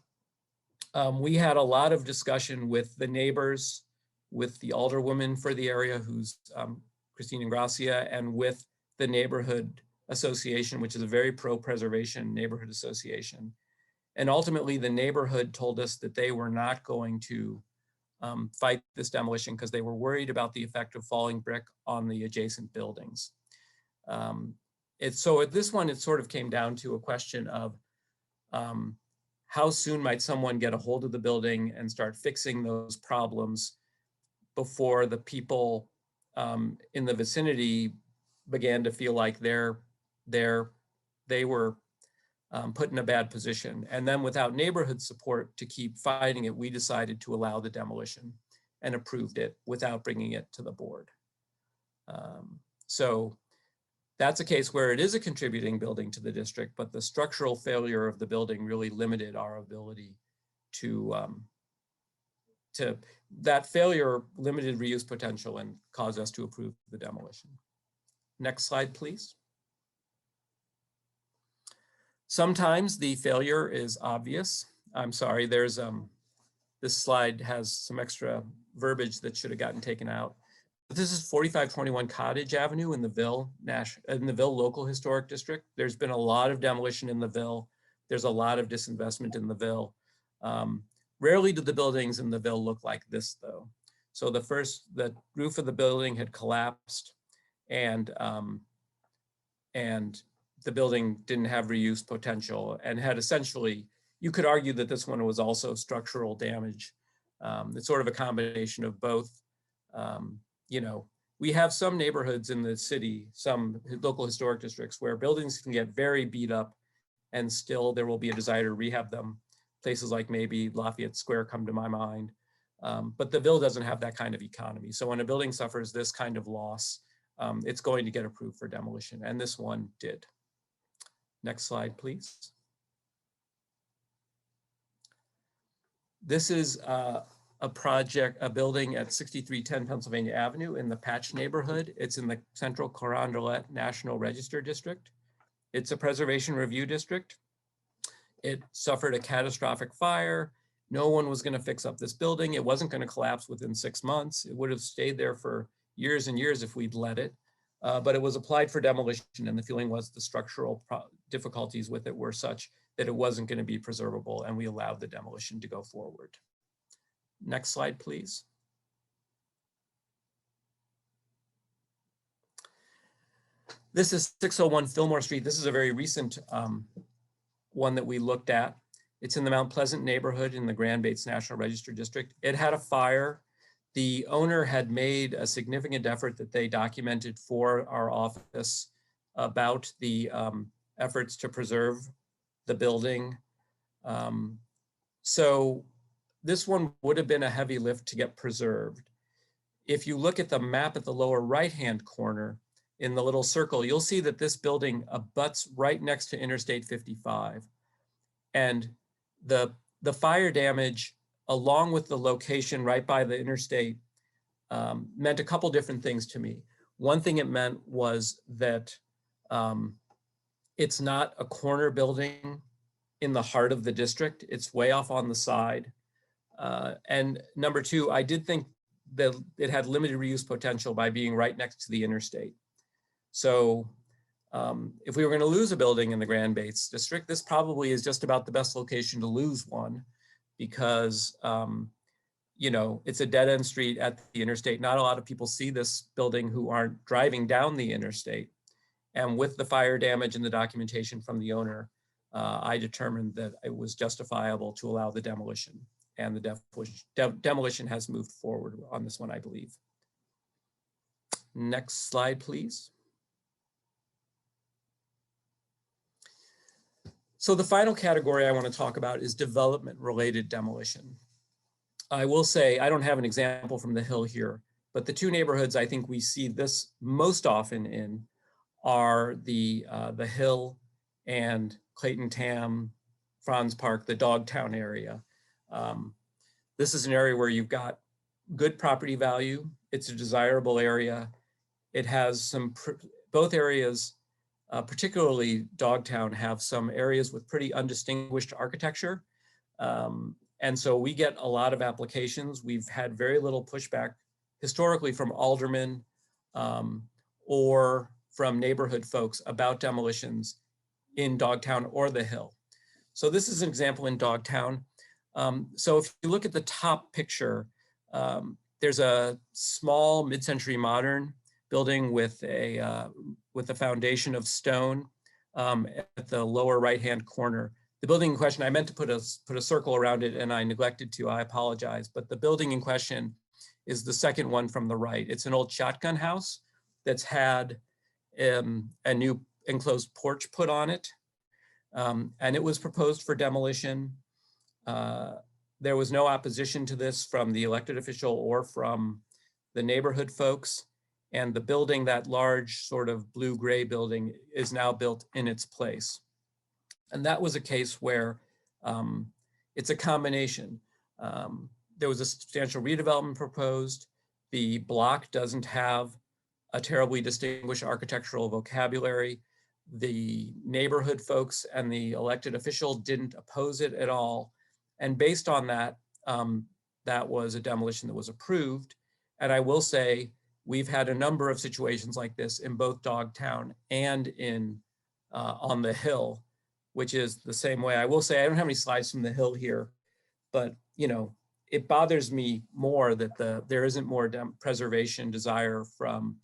we had a lot of discussion with the neighbors, with the alderwoman for the area, who's Christine Ingracia, and with the neighborhood association, which is a very pro-preservation neighborhood association. And ultimately, the neighborhood told us that they were not going to fight this demolition because they were worried about the effect of falling brick on the adjacent buildings. So at this one, it sort of came down to a question of how soon might someone get a hold of the building and start fixing those problems before the people in the vicinity began to feel like they were put in a bad position. And then without neighborhood support to keep fighting it, we decided to allow the demolition and approved it without bringing it to the board. So that's a case where it is a contributing building to the district, but the structural failure of the building really limited our ability to that failure limited reuse potential and caused us to approve the demolition. Next slide, please. Sometimes the failure is obvious. I'm sorry, there's this slide has some extra verbiage that should have gotten taken out. But this is 4521 Cottage Avenue in the Ville Local Historic District. There's been a lot of demolition in the Ville. There's a lot of disinvestment in the Ville. Rarely do the buildings in the Ville look like this though. So the roof of the building had collapsed and the building didn't have reuse potential and had essentially, you could argue that this one was also structural damage. It's sort of a combination of both. You know, we have some neighborhoods in the city, some local historic districts where buildings can get very beat up and still there will be a desire to rehab them. Places like maybe Lafayette Square come to my mind. But the Ville doesn't have that kind of economy. So when a building suffers this kind of loss, it's going to get approved for demolition, and this one did. Next slide, please. This is a building at 6310 Pennsylvania Avenue in the Patch neighborhood. It's in the Central Carondelet National Register District. It's a preservation review district. It suffered a catastrophic fire. No one was going to fix up this building. It wasn't going to collapse within 6 months. It would have stayed there for years and years if we'd let it. But it was applied for demolition, and the feeling was the structural difficulties with it were such that it wasn't going to be preservable, and we allowed the demolition to go forward. Next slide, please. This is 601 Fillmore Street. This is a very recent one that we looked at. It's in the Mount Pleasant neighborhood in the Grand Bates National Register District. It had a fire. The owner had made a significant effort that they documented for our office about the efforts to preserve the building. So this one would have been a heavy lift to get preserved. If you look at the map at the lower right-hand corner in the little circle, you'll see that this building abuts right next to Interstate 55. And the fire damage, along with the location right by the interstate, meant a couple different things to me. One thing it meant was that it's not a corner building in the heart of the district. It's way off on the side. And number two, I did think that it had limited reuse potential by being right next to the interstate. So if we were going to lose a building in the Grand Bates district, this probably is just about the best location to lose one, because you know, it's a dead end street at the interstate. Not a lot of people see this building who aren't driving down the interstate. And with the fire damage and the documentation from the owner, I determined that it was justifiable to allow the demolition. And the demolition has moved forward on this one, I believe. Next slide, please. So the final category I want to talk about is development-related demolition. I will say, I don't have an example from the Hill here, but the two neighborhoods I think we see this most often in are the Hill and Clayton, Tam, Franz Park, the Dogtown area. This is an area where you've got good property value. It's a desirable area. It has some, both areas, particularly Dogtown, have some areas with pretty undistinguished architecture. And so we get a lot of applications. We've had very little pushback historically from aldermen or from neighborhood folks about demolitions in Dogtown or the Hill. So this is an example in Dogtown. So if you look at the top picture, there's a small mid-century modern building with a foundation of stone at the lower right-hand corner. The building in question, I meant to put a circle around it and I neglected to, I apologize, but the building in question is the second one from the right. It's an old shotgun house that's had a new enclosed porch put on it. And it was proposed for demolition. There was no opposition to this from the elected official or from the neighborhood folks. And the building, that large sort of blue-gray building, is now built in its place. And that was a case where it's a combination. There was a substantial redevelopment proposed. The block doesn't have a terribly distinguished architectural vocabulary. The neighborhood folks and the elected official didn't oppose it at all. And based on that, that was a demolition that was approved. And I will say, we've had a number of situations like this in both Dogtown and in on the Hill, which is the same way. I will say, I don't have any slides from the Hill here, but you know, it bothers me more that there isn't more preservation desire from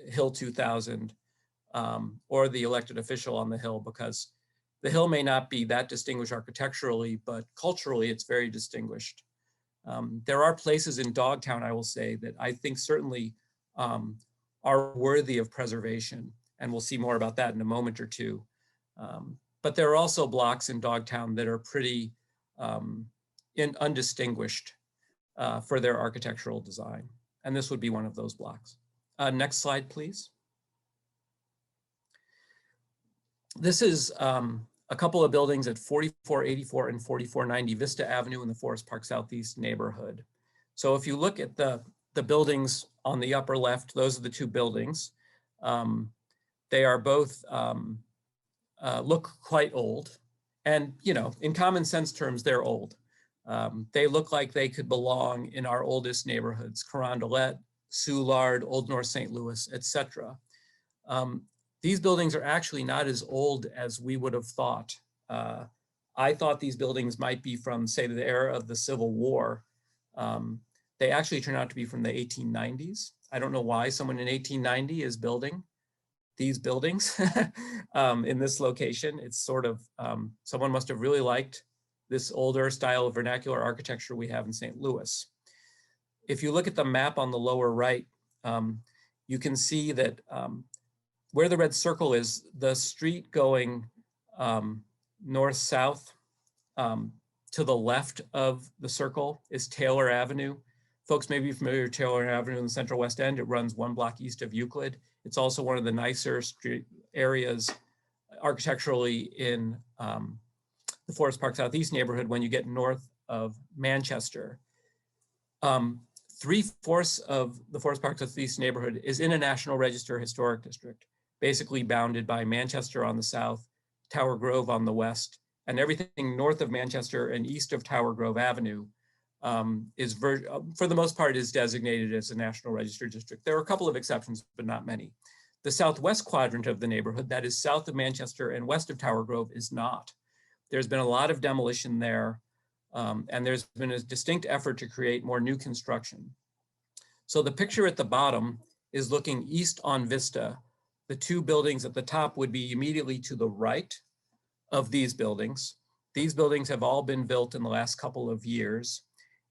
Hill 2000 or the elected official on the Hill, because the Hill may not be that distinguished architecturally, but culturally it's very distinguished. There are places in Dogtown, I will say, that I think certainly are worthy of preservation, and we'll see more about that in a moment or two. But there are also blocks in Dogtown that are pretty undistinguished for their architectural design, and this would be one of those blocks. Next slide, please. This is a couple of buildings at 4484 and 4490 Vista Avenue in the Forest Park Southeast neighborhood. So if you look at the buildings on the upper left, those are the two buildings. They are both look quite old, and you know, in common sense terms, they're old. They look like they could belong in our oldest neighborhoods: Carondelet, Soulard, Old North St. Louis, etc. These buildings are actually not as old as we would have thought. I thought these buildings might be from, say, the era of the Civil War. They actually turn out to be from the 1890s. I don't know why someone in 1890 is building these buildings in this location. It's sort of, someone must have really liked this older style of vernacular architecture we have in St. Louis. If you look at the map on the lower right, you can see that where the red circle is, the street going north-south to to the left of the circle is Taylor Avenue. Folks may be familiar with Taylor Avenue in the Central West End. It runs 1 block east of Euclid. It's also one of the nicer street areas architecturally in the Forest Park Southeast neighborhood when you get north of Manchester. 3/4 of the Forest Park Southeast neighborhood is in a National Register Historic District, basically bounded by Manchester on the south, Tower Grove on the west, and everything north of Manchester and east of Tower Grove Avenue for the most part is designated as a National Register District. There are a couple of exceptions, but not many. The southwest quadrant of the neighborhood, that is south of Manchester and west of Tower Grove, is not. There's been a lot of demolition there, and there's been a distinct effort to create more new construction. So the picture at the bottom is looking east on Vista. The 2 buildings at the top would be immediately to the right of these buildings. These buildings have all been built in the last couple of years.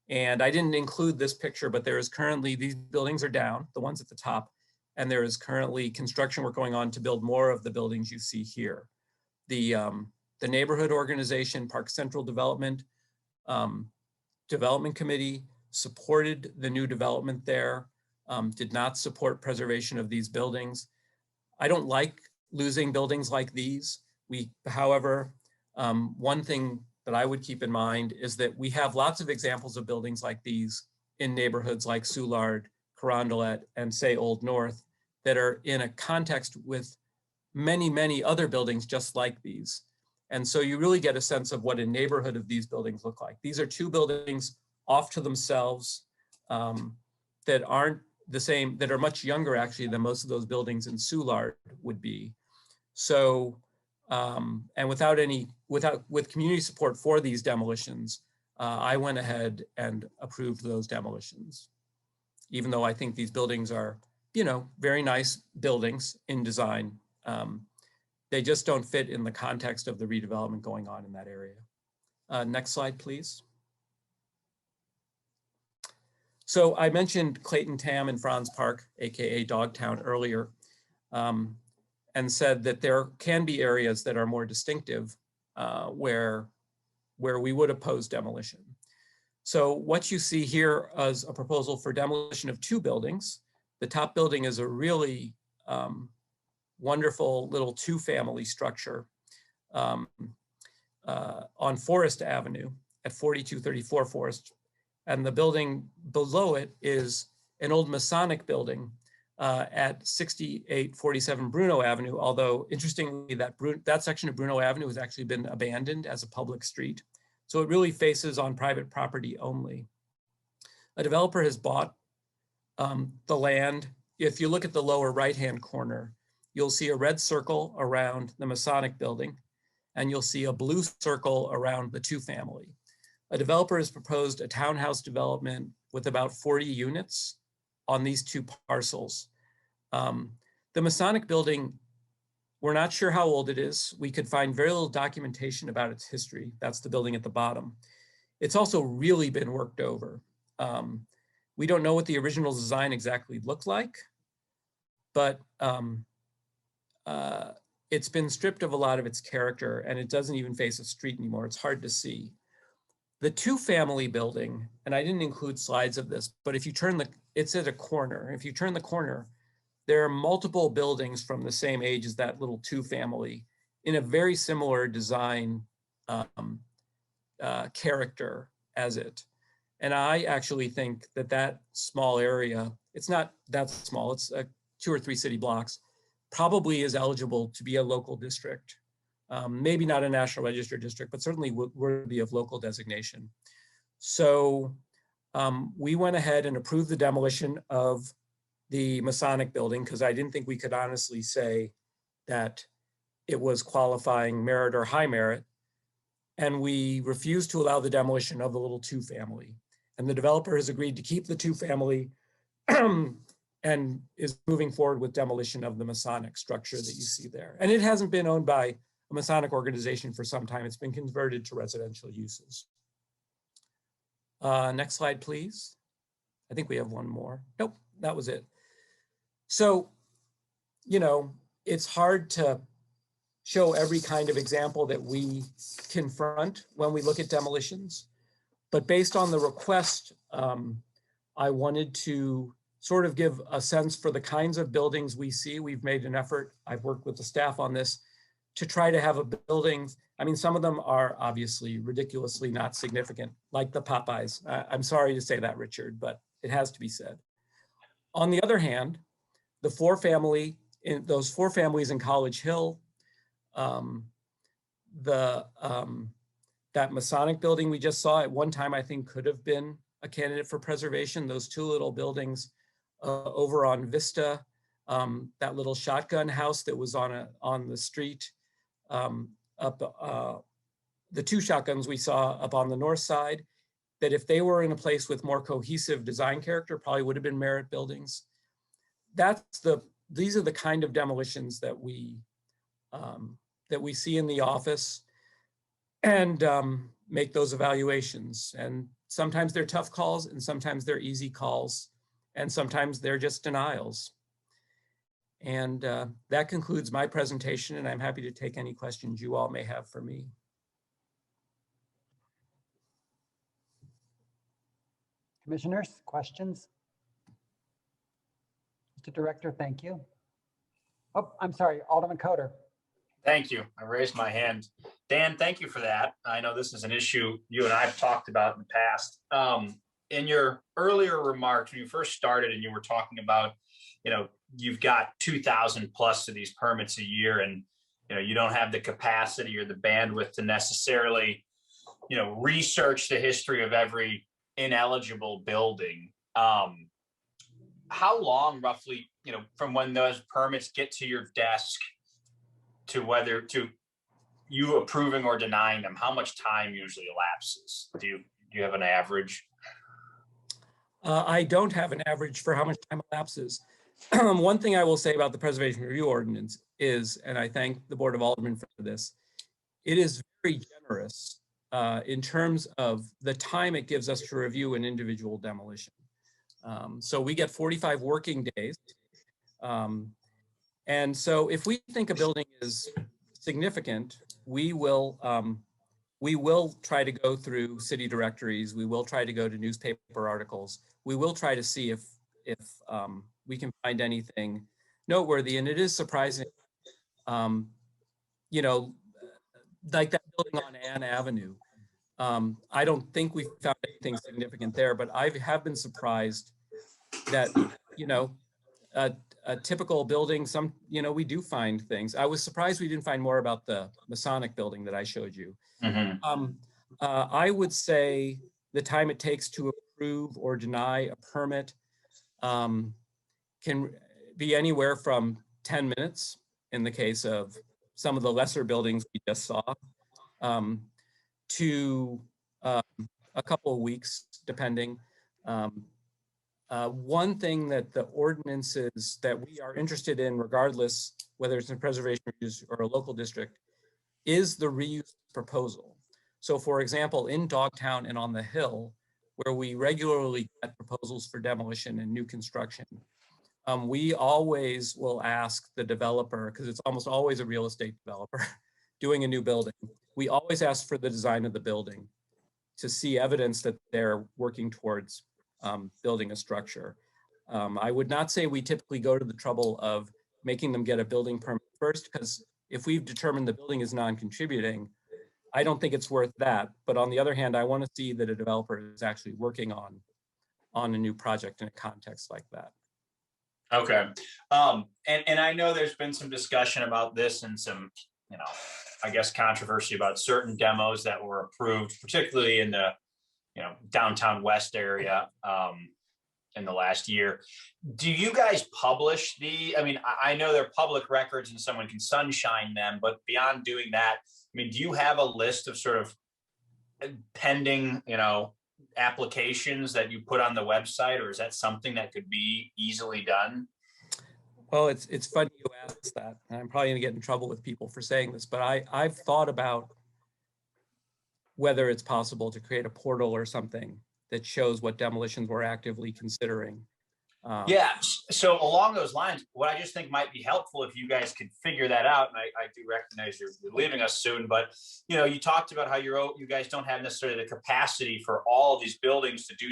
And I didn't include this picture, but there is currently, these buildings are down, the ones at the top, and there is currently construction work going on to build more of the buildings you see here. The neighborhood organization, Park Central Development Committee supported the new development there, did not support preservation of these buildings. I don't like losing buildings like these. However, one thing that I would keep in mind is that we have lots of examples of buildings like these in neighborhoods like Soulard, Carondelet, and say Old North that are in a context with many, many other buildings just like these. And so you really get a sense of what a neighborhood of these buildings look like. These are 2 buildings off to themselves that aren't the same, that are much younger actually than most of those buildings in Soulard would be. So, and with community support for these demolitions, I went ahead and approved those demolitions. Even though I think these buildings are, very nice buildings in design, they just don't fit in the context of the redevelopment going on in that area. Next slide, please. So I mentioned Clayton, Tam, and Franz Park, AKA Dogtown, earlier, and said that there can be areas that are more distinctive where we would oppose demolition. So what you see here is a proposal for demolition of 2 buildings. The top building is a really wonderful little 2-family structure on Forest Avenue at 4234 Forest. And the building below it is an old Masonic building at 6847 Bruno Avenue, although interestingly, that section of Bruno Avenue has actually been abandoned as a public street. So it really faces on private property only. A developer has bought the land. If you look at the lower right-hand corner, you'll see a red circle around the Masonic building, and you'll see a blue circle around the 2-family. A developer has proposed a townhouse development with about 40 units on these 2 parcels. The Masonic building, we're not sure how old it is. We could find very little documentation about its history. That's the building at the bottom. It's also really been worked over. We don't know what the original design exactly looked like, but it's been stripped of a lot of its character, and it doesn't even face a street anymore. It's hard to see. The 2-family building, and I didn't include slides of this, but if you turn it's at a corner. If you turn the corner, there are multiple buildings from the same age as that little 2-family in a very similar design character as it. And I actually think that small area, it's not that small, it's 2 or 3 city blocks, probably is eligible to be a local district. Maybe not a National Register district, but certainly worthy of local designation. So we went ahead and approved the demolition of the Masonic building because I didn't think we could honestly say that it was qualifying merit or high merit. And we refused to allow the demolition of the little 2-family. And the developer has agreed to keep the 2-family and is moving forward with demolition of the Masonic structure that you see there. And it hasn't been owned by a Masonic organization for some time. It's been converted to residential uses. Next slide, please. I think we have one more. Nope, that was it. So, it's hard to show every kind of example that we confront when we look at demolitions. But based on the request, I wanted to sort of give a sense for the kinds of buildings we see. We've made an effort, I've worked with the staff on this, to try to have a building. I mean, some of them are obviously ridiculously not significant, like the Popeyes. I'm sorry to say that, Richard, but it has to be said. On the other hand, those 4 families in College Hill, that Masonic building we just saw at one time, I think could have been a candidate for preservation. Those 2 little buildings over on Vista, that little shotgun house that was on the street, the 2 shotguns we saw up on the north side, that if they were in a place with more cohesive design character, probably would have been merit buildings. These are the kind of demolitions that we see in the office and make those evaluations. And sometimes they're tough calls and sometimes they're easy calls and sometimes they're just denials. And that concludes my presentation, and I'm happy to take any questions you all may have for me. Commissioners, questions? Mr. Director, thank you. Oh, I'm sorry, Alderman Coder. Thank you. I raised my hand. Dan, thank you for that. I know this is an issue you and I have talked about in the past. In your earlier remarks, when you first started and you were talking about, you've got 2,000 plus of these permits a year, and you don't have the capacity or the bandwidth to necessarily research the history of every ineligible building. How long roughly, from when those permits get to your desk to whether to you approving or denying them, how much time usually elapses? Do you have an average? I don't have an average for how much time elapses. One thing I will say about the Preservation Review Ordinance is, and I thank the Board of Aldermen for this, it is very generous in terms of the time it gives us to review an individual demolition. So we get 45 working days. And so if we think a building is significant, we will try to go through city directories. We will try to go to newspaper articles. We will try to see if we can find anything noteworthy. And it is surprising, like that building on Ann Avenue. I don't think we found anything significant there, but I have been surprised that, a typical building, we do find things. I was surprised we didn't find more about the Masonic building that I showed you. Mm-hmm. I would say the time it takes to approve or deny a permit can be anywhere from 10 minutes in the case of some of the lesser buildings we just saw, to a couple of weeks, depending. One thing that the ordinances that we are interested in, regardless whether it's in preservation use or a local district, is the reuse proposal. So for example, in Dogtown and on the Hill, where we regularly get proposals for demolition and new construction, we always will ask the developer, because it's almost always a real estate developer doing a new building. We always ask for the design of the building to see evidence that they're working towards building a structure. I would not say we typically go to the trouble of making them get a building permit first, because if we've determined the building is non-contributing, I don't think it's worth that. But on the other hand, I want to see that a developer is actually working on a new project in a context like that. Okay. And I know there's been some discussion about this and some, I guess, controversy about certain demos that were approved, particularly in the, downtown west area in the last year. Do you guys publish I know they're public records and someone can sunshine them, but beyond doing that, do you have a list of sort of pending, applications that you put on the website, or is that something that could be easily done? Well, it's funny you ask that. I'm probably gonna get in trouble with people for saying this, but I've thought about whether it's possible to create a portal or something that shows what demolitions we're actively considering. Yeah, so along those lines, what I just think might be helpful if you guys could figure that out, and I do recognize you're leaving us soon, but you talked about how you guys don't have necessarily the capacity for all of these buildings to do,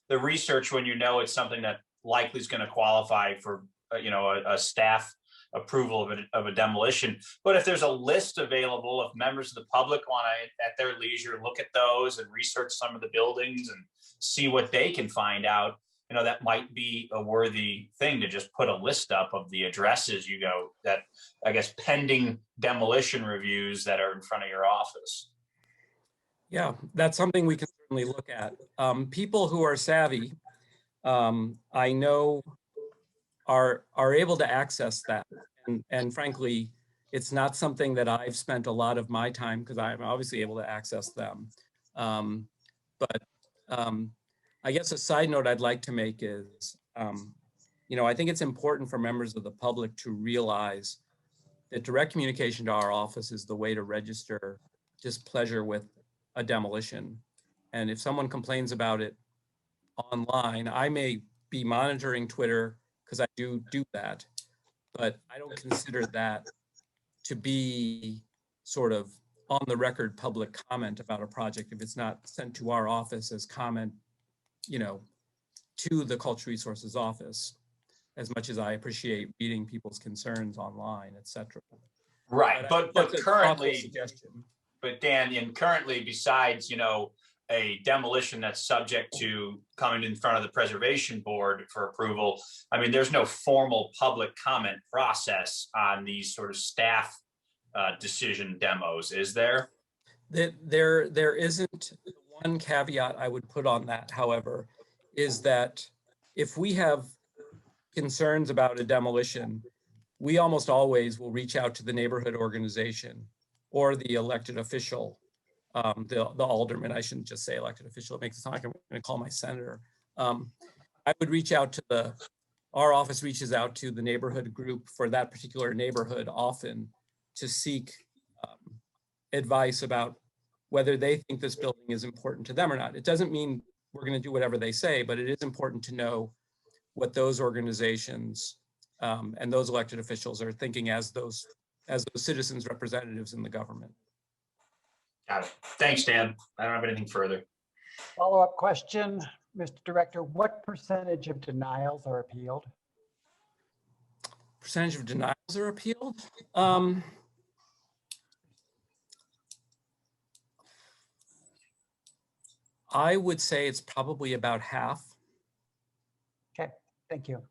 the research when it's something that likely is going to qualify for, a staff approval of a demolition. But if there's a list available, if members of the public want to, at their leisure, look at those and research some of the buildings and see what they can find out, that might be a worthy thing to just put a list up of the addresses, that I guess pending demolition reviews that are in front of your office. Yeah, that's something we can certainly look at. People who are savvy, I know, are able to access that. And frankly, it's not something that I've spent a lot of my time, because I'm obviously able to access them. But I guess a side note I'd like to make is, I think it's important for members of the public to realize that direct communication to our office is the way to register displeasure with a demolition. And if someone complains about it online, I may be monitoring Twitter because I do that, but I don't consider that to be sort of on the record public comment about a project if it's not sent to our office as comment, to the Cultural Resources office, as much as I appreciate reading people's concerns online, et cetera. Right, but currently, but Dan, currently, besides, a demolition that's subject to coming in front of the preservation board for approval, I mean, there's no formal public comment process on these sort of staff decision demos, is there? There isn't. One caveat I would put on that, however, is that if we have concerns about a demolition, we almost always will reach out to the neighborhood organization or the elected official, the alderman. I shouldn't just say elected official. It makes it sound like I'm going to call my senator. I would reach out to our office reaches out to the neighborhood group for that particular neighborhood often to seek advice about whether they think this building is important to them or not. It doesn't mean we're going to do whatever they say, but it is important to know what those organizations and those elected officials are thinking as those citizens representatives in the government. Got it. Thanks, Dan. I don't have anything further. Follow-up question, Mr. Director, what percentage of denials are appealed? Percentage of denials are appealed? I would say it's probably about half. Okay, thank you.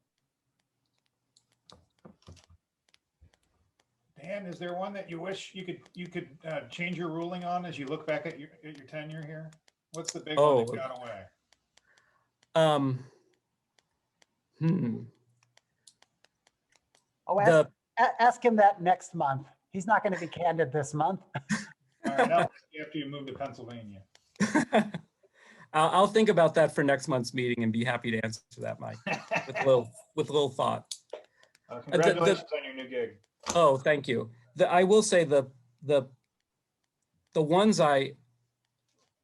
Dan, is there one that you wish you could change your ruling on as you look back at your tenure here? What's the big one that got away? Oh, ask him that next month. He's not going to be candid this month. All right, after you move to Pennsylvania. I'll think about that for next month's meeting and be happy to answer that, Mike, with a little thought. Congratulations on your new gig. Oh, thank you. I will say the ones I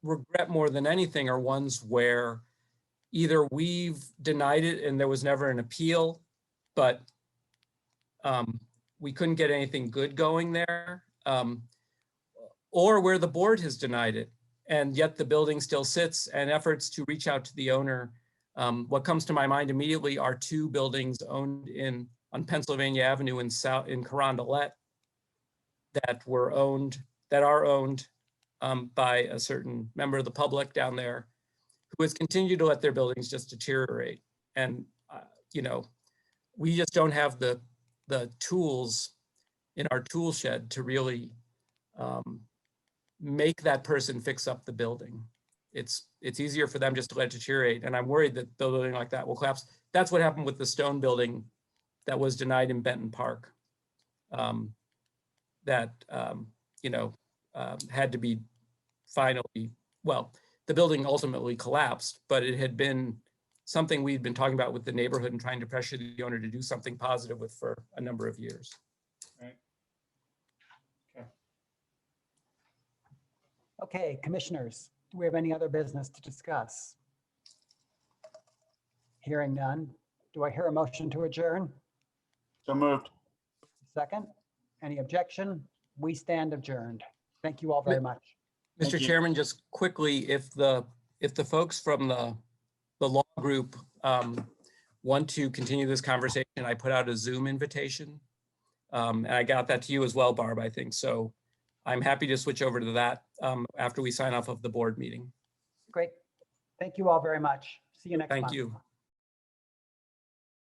regret more than anything are ones where either we've denied it and there was never an appeal, but we couldn't get anything good going there, or where the board has denied it and yet the building still sits, and efforts to reach out to the owner. What comes to my mind immediately are two buildings owned on Pennsylvania Avenue in Carondelet that are owned by a certain member of the public down there who has continued to let their buildings just deteriorate. And, we just don't have the tools in our tool shed to really make that person fix up the building. It's easier for them just to let it deteriorate. And I'm worried that the building like that will collapse. That's what happened with the stone building that was denied in Benton Park. That had to be finally, well, the building ultimately collapsed, but it had been something we'd been talking about with the neighborhood and trying to pressure the owner to do something positive with for a number of years. Right. Okay. Okay, commissioners, do we have any other business to discuss? Hearing none, Do I hear a motion to adjourn? So moved. Second? Any objection? We stand adjourned. Thank you all very much. Thank Mr. you. Chairman, just quickly, if the folks from the law group want to continue this conversation, I put out a Zoom invitation. And I got that to you as well, Barb, I think. So I'm happy to switch over to that after we sign off of the board meeting. Great. Thank you all very much. See you next month. Thank you.